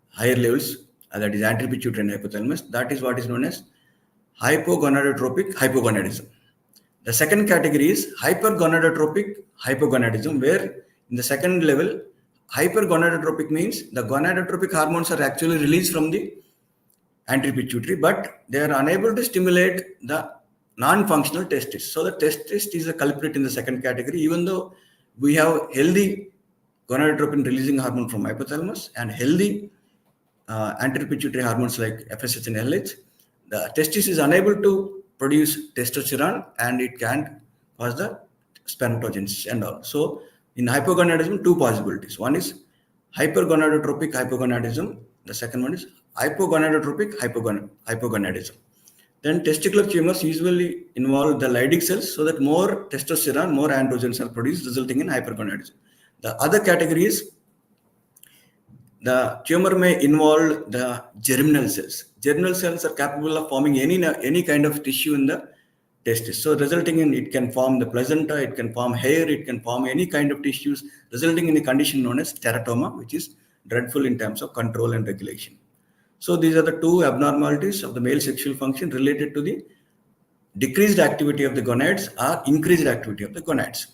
higher levels, that is anterior pituitary and hypothalamus. That is what is known as hypogonadotropic hypogonadism. The second category is hypergonadotropic hypogonadism, where in the second level, hypergonadotropic means the gonadotropic hormones are actually released from the anterior pituitary, but they are unable to stimulate the non-functional testis. So the testis is a culprit in the second category, even though we have healthy gonadotropin releasing hormone from hypothalamus and healthy anterior pituitary hormones like FSH and LH. The testis is unable to produce testosterone and it can cause the spermatogenesis and all. So in hypogonadism, two possibilities. One is hypergonadotropic hypogonadism. The second one is hypogonadotropic hypogonadism. Then testicular tumors usually involve the Leydig cells, so that more testosterone, more androgens are produced, resulting in hypergonadism. The other category is the tumor may involve the germinal cells. Germinal cells are capable of forming any kind of tissue in the testis. So resulting in it can form the placenta, it can form hair, it can form any kind of tissues, resulting in a condition known as teratoma, which is dreadful in terms of control and regulation. So these are the two abnormalities of the male sexual function related to the decreased activity of the gonads or increased activity of the gonads.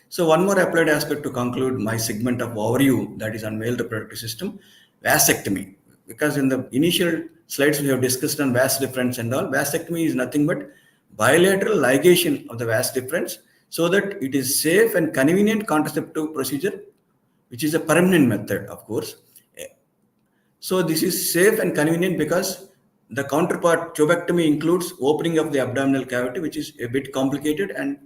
So one more applied aspect to conclude my segment of overview, that is on male reproductive system, vasectomy. Because in the initial slides we have discussed on vas deferens and all, vasectomy is nothing but bilateral ligation of the vas deferens, so that it is safe and convenient contraceptive procedure, which is a permanent method, of course. So this is safe and convenient because the counterpart tubectomy includes opening of the abdominal cavity, which is a bit complicated and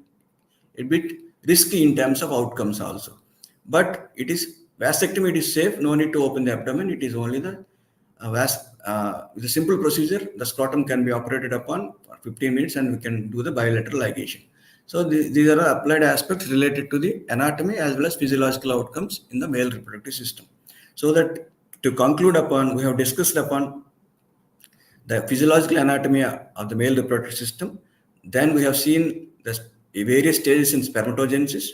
a bit risky in terms of outcomes also. But vasectomy, it is safe, no need to open the abdomen. It is only the with a simple procedure, the scrotum can be operated upon for 15 minutes and we can do the bilateral ligation. So these are applied aspects related to the anatomy as well as physiological outcomes in the male reproductive system. So that to conclude upon, we have discussed upon the physiological anatomy of the male reproductive system. Then we have seen the various stages in spermatogenesis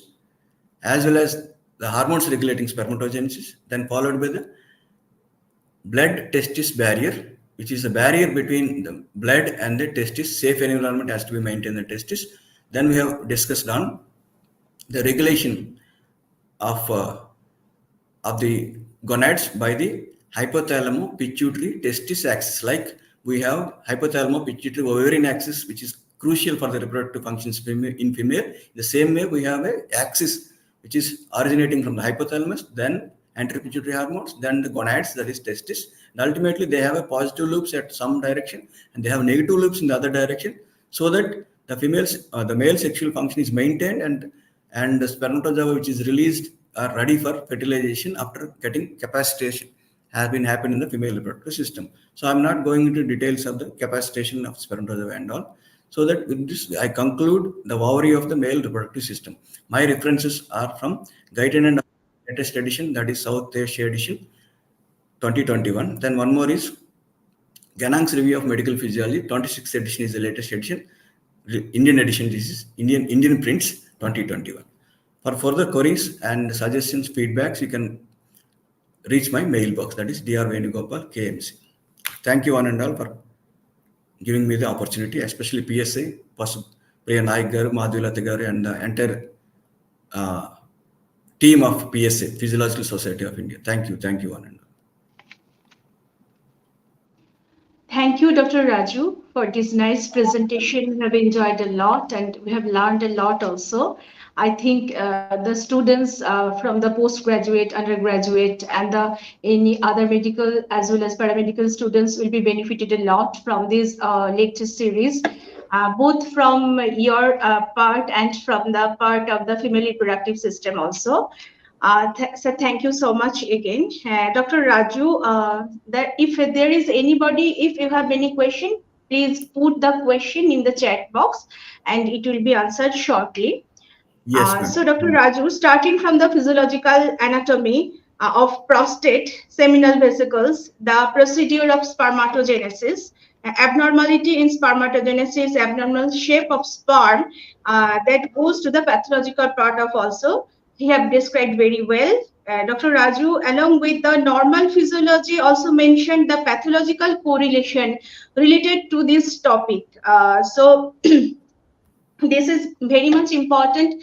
as well as the hormones regulating spermatogenesis, then followed by the blood testis barrier, which is a barrier between the blood and the testis. Safe environment has to be maintained in the testis. Then we have discussed on the regulation of the gonads by the hypothalamo pituitary testis axis. Like we have hypothalamo pituitary ovarian axis, which is crucial for the reproductive functions in female. The same way we have a axis which is originating from the hypothalamus, then anterior pituitary hormones, then the gonads, that is testis. And ultimately, they have a positive loops at some direction, and they have negative loops in the other direction, so that the male sexual function is maintained, and the spermatozoa which is released are ready for fertilization after getting capacitation has been happened in the female reproductive system. So I'm not going into details of the capacitation of spermatozoa and all. So that with this, I conclude the overview of the male reproductive system. My references are from Guided and latest edition, that is South Asia edition 2021. Then one more is Ganang's Review of Medical Physiology, 26th edition is the latest edition. Indian edition, this is Indian prints 2021. For further queries and suggestions, feedbacks, you can reach my mailbox, that is Dr. Venugopal, KMC. Thank you one and all for giving me the opportunity, especially PSI, Priya Naik garu, Madhulata garu, and the entire team of PSA, Physiological Society of India. Thank you one and all. Thank you, Dr. Raju, for this nice presentation. We have enjoyed a lot and we have learned a lot also. I think the students from the postgraduate, undergraduate, and any other medical as well as paramedical students will be benefited a lot from this lecture series, both from your part and from the part of the female reproductive system also. So thank you so much again, Dr. Raju. That if there is anybody, if you have any question, please put the question in the chat box, and it will be answered shortly. Yes, ma'am. So, Dr. Raju, starting from the physiological anatomy of prostate, seminal vesicles, the procedure of spermatogenesis, abnormality in spermatogenesis, abnormal shape of sperm, that goes to the pathological part of also. He have described very well. Dr. Raju, along with the normal physiology, also mentioned the pathological correlation related to this topic. So this is very much important.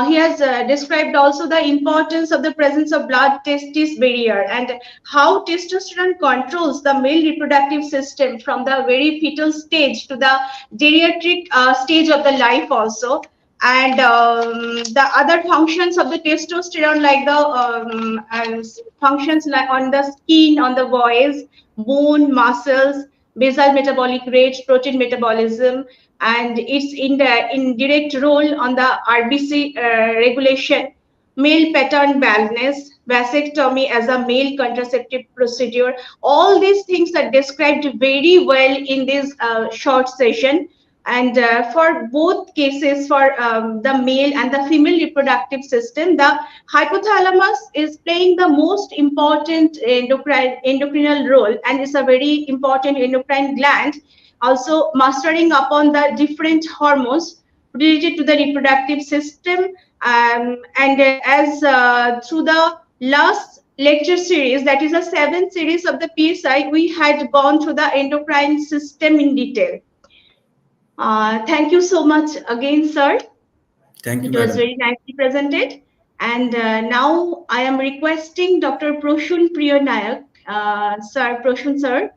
He has described also the importance of the presence of blood testis barrier and how testosterone controls the male reproductive system from the very fetal stage to the geriatric stage of the life also. And the other functions of the testosterone, like the functions like on the skin, on the voice, bone, muscles, basal metabolic rate, protein metabolism, and its indirect role on the RBC regulation, male pattern baldness, vasectomy as a male contraceptive procedure. All these things are described very well in this short session. And for both cases, for the male and the female reproductive system, the hypothalamus is playing the most important endocrinal role, and it's a very important endocrine gland, also mastering upon the different hormones related to the reproductive system. And as through the last lecture series, that is a 7th series of the PSI, we had gone through the endocrine system in detail. Thank you so much again, sir. Thank you, It was madam. very nicely presented. And now I am requesting Dr. Proshun Priyanayak, sir, Proshun sir,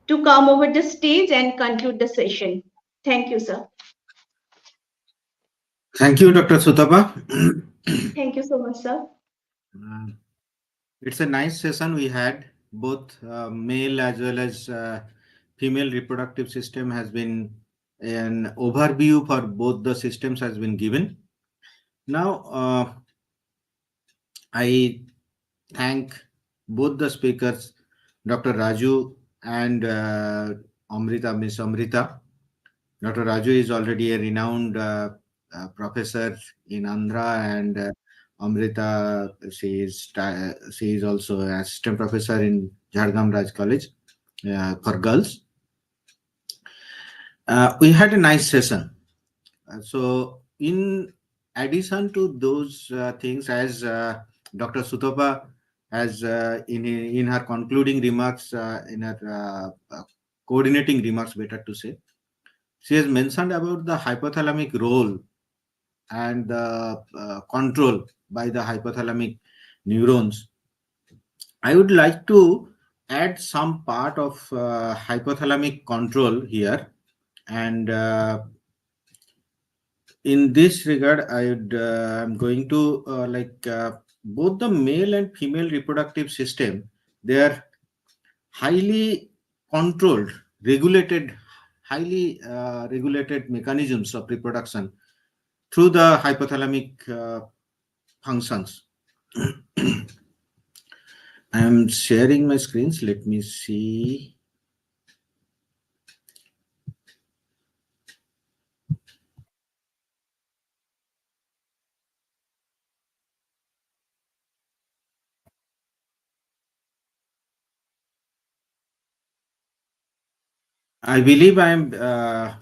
to come over the stage and conclude the session. Thank you, sir. Thank you, Dr. Sutapa. Thank you so much, sir. It's a nice session we had. Both male as well as female reproductive system has been an overview for both the systems has been given. Now, I thank both the speakers, Dr. Raju and Miss Amrita, Dr. Raju is already a renowned professor in Andhra, and Amrita, she is also an assistant professor in Jharkhand Raj College for girls. We had a nice session. So, in addition to those things, as Dr. Sutapa has in her concluding remarks, in her coordinating remarks, better to say, she has mentioned about the hypothalamic role and the control by the hypothalamic neurons. I would like to add some part of hypothalamic control here, and in this regard, I'm going to both the male and female reproductive system. They are highly controlled, regulated, highly regulated mechanisms of reproduction through the hypothalamic functions. I am sharing my screens. Let me see. I believe my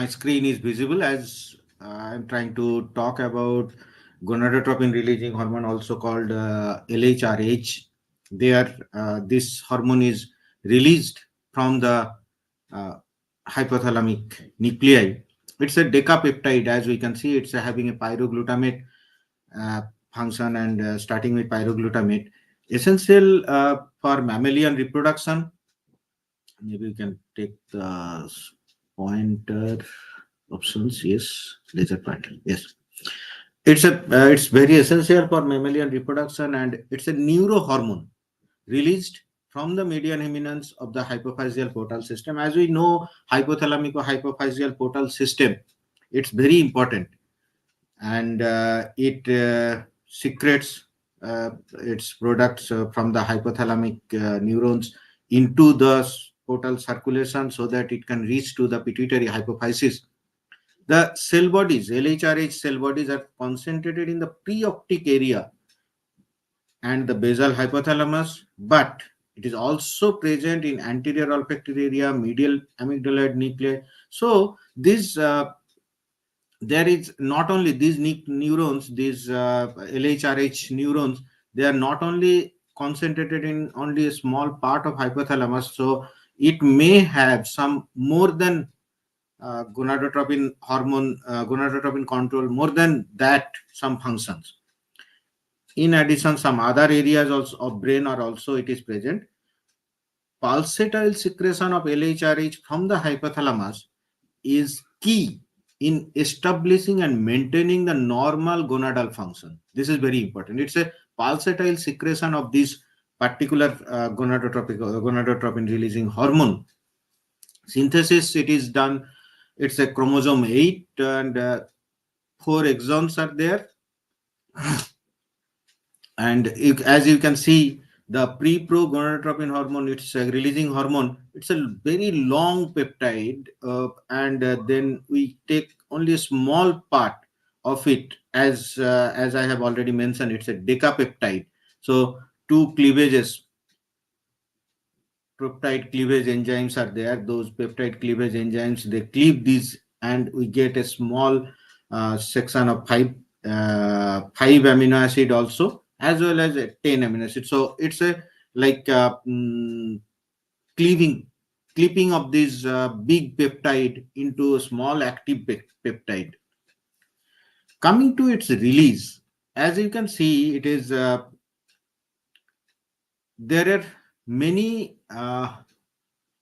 screen is visible as I'm trying to talk about gonadotropin releasing hormone, also called LHRH. There, this hormone is released from the uh, hypothalamic nuclei. It's a decapeptide, as we can see. It's having a pyroglutamate uh, function, and starting with pyroglutamate, essential for mammalian reproduction. Maybe we can take the pointer options. Yes, laser pointer. Yes, it's very essential for mammalian reproduction, and it's a neurohormone released from the median eminence of the hypophyseal portal system. As we know, hypothalamic or hypophyseal portal system, it's very important, and it secretes its products from the hypothalamic neurons into the portal circulation so that it can reach to the pituitary hypophysis. The cell bodies, LHRH cell bodies, are concentrated in the preoptic area and the basal hypothalamus, but it is also present in anterior olfactory area, medial amygdaloid nuclei. So this there is not only these neurons, these LHRH neurons, they are not only concentrated in only a small part of hypothalamus. So it may have some more than gonadotropin hormone, gonadotropin control, more than that, some functions. In addition, some other areas also of brain are also it is present. Pulsatile secretion of LHRH from the hypothalamus is key in establishing and maintaining the normal gonadal function. This is very important. It's a pulsatile secretion of this particular gonadotropin releasing hormone. Synthesis, it is done. It's a chromosome 8, and 4 exons are there. And as you can see, the pre-pro gonadotropin hormone, it's a releasing hormone. It's a very long peptide, and then we take only a small part of it. As I have already mentioned, it's a decapeptide. So two cleavages, peptide cleavage enzymes are there. Those peptide cleavage enzymes, they cleave these, and we get a small section of five amino acid also, as well as a 10 amino acid. So it's a like cleaving clipping of this big peptide into a small active peptide. Coming to its release, as you can see, it is there are many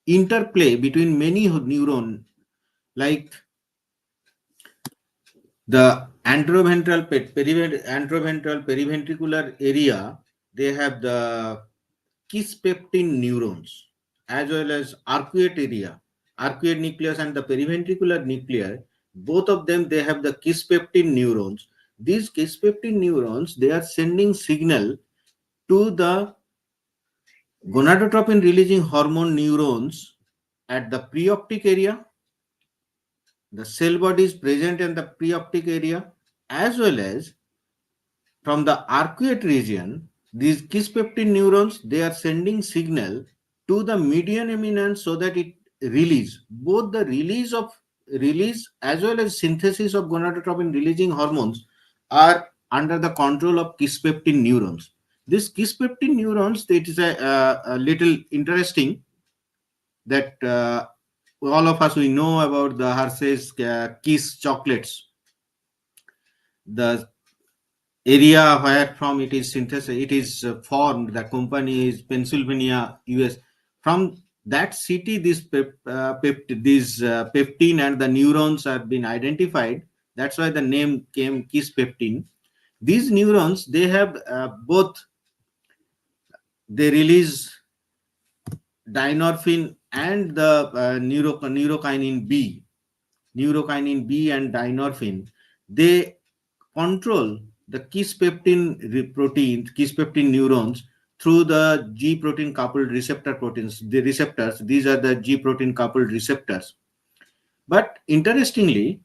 interplay between many neuron, like the antroventral periventricular area. They have the kisspeptin neurons, as well as arcuate area, arcuate nucleus, and the periventricular nucleus. Both of them, they have the kisspeptin neurons. These kisspeptin neurons, they are sending signal to the gonadotropin releasing hormone neurons at the preoptic area, the cell body is present in the preoptic area, as well as from the arcuate region, these kisspeptin neurons, they are sending signal to the median eminence so that it release both the release as well as synthesis of gonadotropin releasing hormones are under the control of kisspeptin neurons. This kisspeptin neurons, it is a little interesting that all of us we know about the Hershey's Kiss chocolates. The area where from it is synthesized, it is formed. The company is Pennsylvania, US. From that city, these peptine and the neurons have been identified. That's why the name came Kiss peptine. These neurons, they have both. They release dynorphin and the neurokinin B and dynorphin. They control the kiss peptine neurons through the G protein coupled receptor proteins. The receptors, these are the G protein coupled receptors. But interestingly,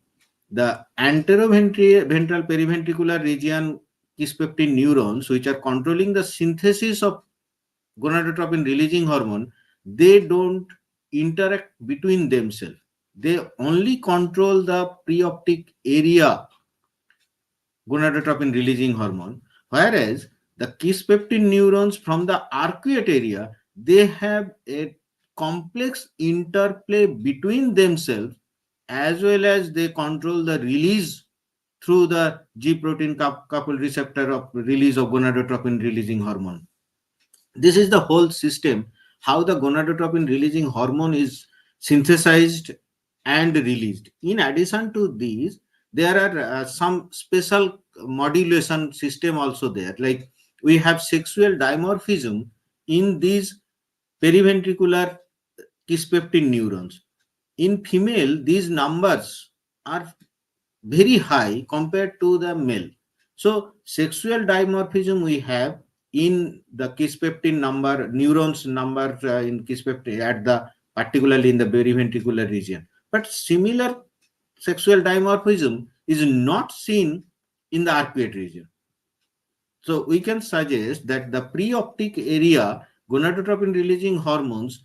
the anteroventral periventricular region kiss-peptine neurons, which are controlling the synthesis of gonadotropin releasing hormone, they don't interact between themselves. They only control the preoptic area gonadotropin releasing hormone, whereas the kisspeptin neurons from the arcuate area, they have a complex interplay between themselves, as well as they control the release through the G protein coupled receptor of release of gonadotropin releasing hormone. This is the whole system, how the gonadotropin releasing hormone is synthesized and released. In addition to these, there are some special modulation system also there. Like we have sexual dimorphism in these periventricular kisspeptin neurons. In female, these numbers are very high compared to the male. So sexual dimorphism we have in the kisspeptin number, neurons number in kisspeptin at the particularly in the periventricular region. But similar sexual dimorphism is not seen in the arcuate region. So we can suggest that the preoptic area gonadotropin releasing hormones,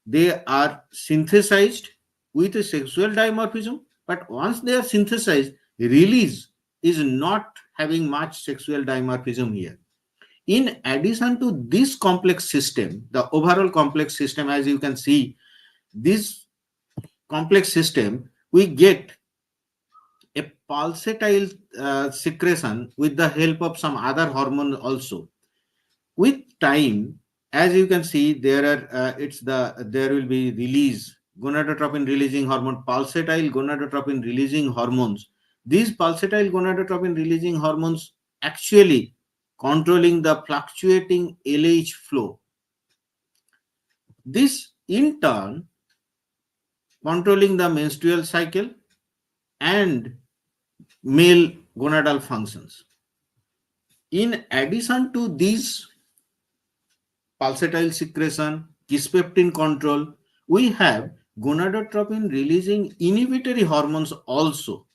they are synthesized with a sexual dimorphism, but once they are synthesized, release is not having much sexual dimorphism here. In addition to this complex system, the overall complex system, as you can see, this complex system, we get a pulsatile secretion with the help of some other hormone also. With time, as you can see, there are there will be release gonadotropin releasing hormone, pulsatile gonadotropin releasing hormones. These pulsatile gonadotropin releasing hormones actually controlling the fluctuating LH flow. This in turn controlling the menstrual cycle and male gonadal functions. In addition to these pulsatile secretion, kisspeptin control, we have gonadotropin releasing inhibitory hormones also.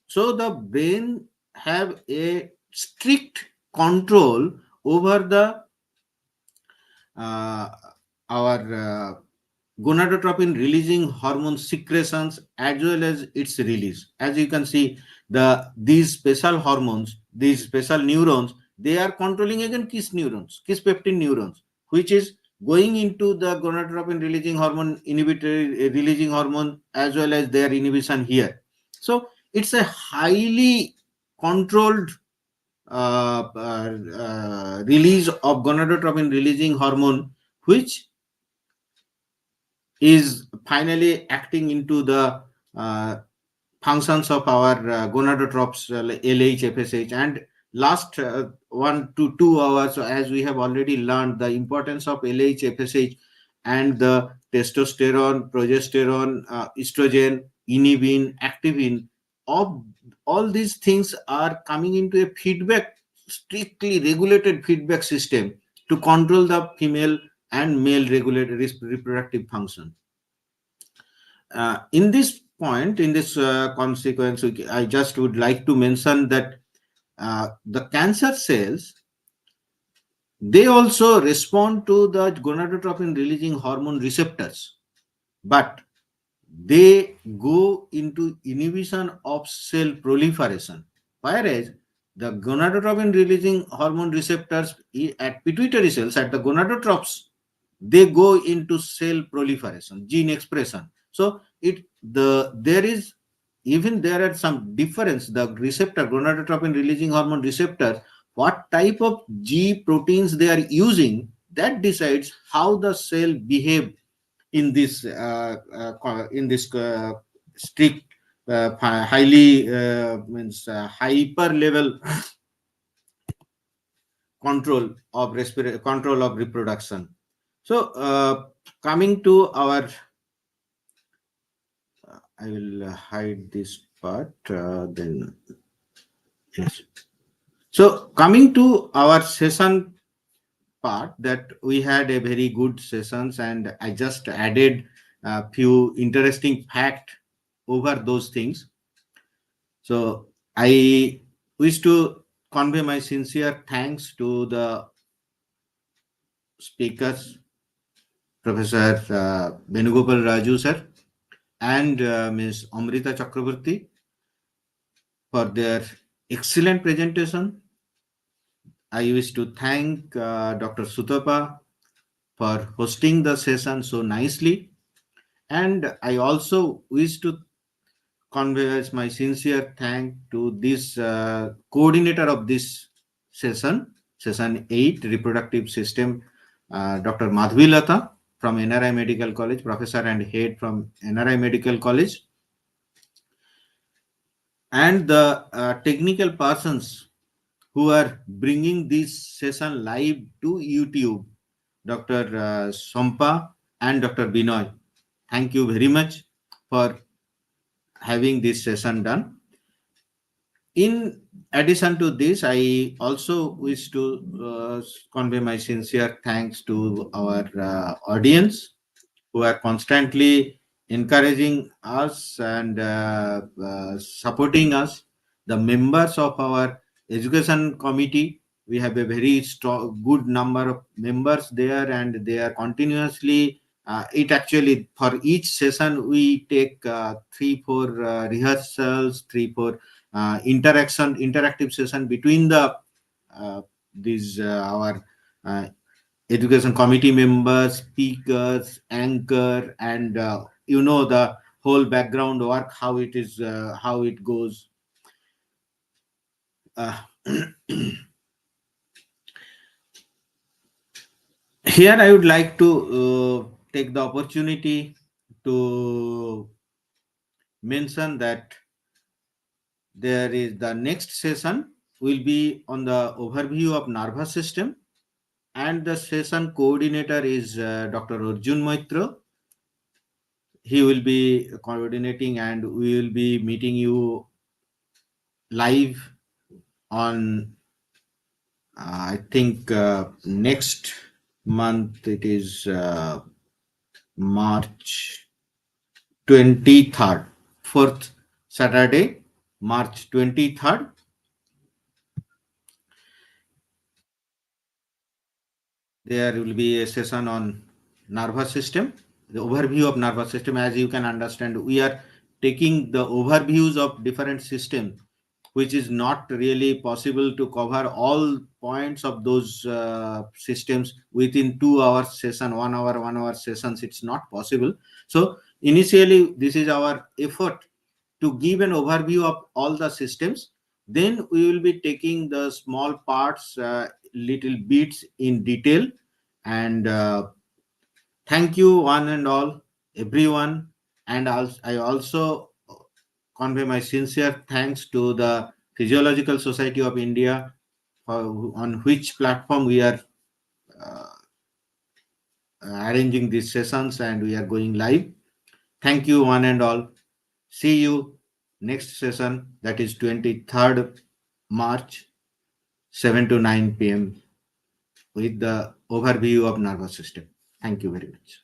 So the brain have a strict control over the our gonadotropin releasing hormone secretions as well as its release. As you can see, these special hormones, these special neurons, they are controlling again kisspeptin neurons, which is going into the gonadotropin releasing hormone inhibitory releasing hormone as well as their inhibition here. So it's a highly controlled release of gonadotropin releasing hormone, which is finally acting into the functions of our gonadotropes, LH, FSH. And last 1 to 2 hours, as we have already learned, the importance of LH, FSH and the testosterone, progesterone, estrogen, inhibin, activin, all these things are coming into a feedback, strictly regulated feedback system to control the female and male regulated reproductive function. in this point, in this consequence, I just would like to mention that the cancer cells, they also respond to the gonadotropin releasing hormone receptors, but they go into inhibition of cell proliferation, whereas the gonadotropin releasing hormone receptors at pituitary cells, at the gonadotropes, they go into cell proliferation, gene expression. So there is, even there are some difference. The receptor, gonadotropin releasing hormone receptor, what type of G proteins they are using, that decides how the cell behave in this strict, highly means hyper level control of reproduction. So coming to our, I will hide this part. Then yes. So coming to our session part, that we had a very good sessions, and I just added a few interesting fact over those things. So I wish to convey my sincere thanks to the speakers, Professor Venugopal Raju sir and Ms. Amrita Chakraborty, for their excellent presentation. I wish to thank Dr. Sutapa for hosting the session so nicely. And I also wish to convey my sincere thank to this coordinator of this session 8, Reproductive System, Dr. Madhvi Lata from NRI Medical College, Professor and Head from NRI Medical College, and the technical persons who are bringing this session live to YouTube, Dr. Sompa and Dr. Binoy. Thank you very much for having this session done. In addition to this, I also wish to convey my sincere thanks to our audience, who are constantly encouraging us and supporting us. The members of our education committee, we have a very strong, good number of members there, and they are continuously. It actually, for each session we take 3-4 rehearsals, 3-4 interactive session between the these our education committee members, speakers, anchor, and the whole background work, how it is, how it goes. Here I would like to take the opportunity to mention that there is the next session will be on the overview of nervous system, and the session coordinator is Dr. Arjun Maitra. He will be coordinating, and we will be meeting you live on I think next month. It is March 23rd, fourth Saturday, March 23rd. There will be a session on nervous system, the overview of nervous system. As you can understand, we are taking the overviews of different systems, which is not really possible to cover all points of those systems within 2 hours session, 1 hour sessions. It's not possible. So initially, this is our effort to give an overview of all the systems. Then we will be taking the small parts, little bits in detail. And thank you one and all, everyone. And I also convey my sincere thanks to the Physiological Society of India, on which platform we are arranging these sessions, and we are going live. Thank you one and all. See you next session, that is 23rd March, 7 to 9 p.m. with the overview of nervous system. Thank you very much.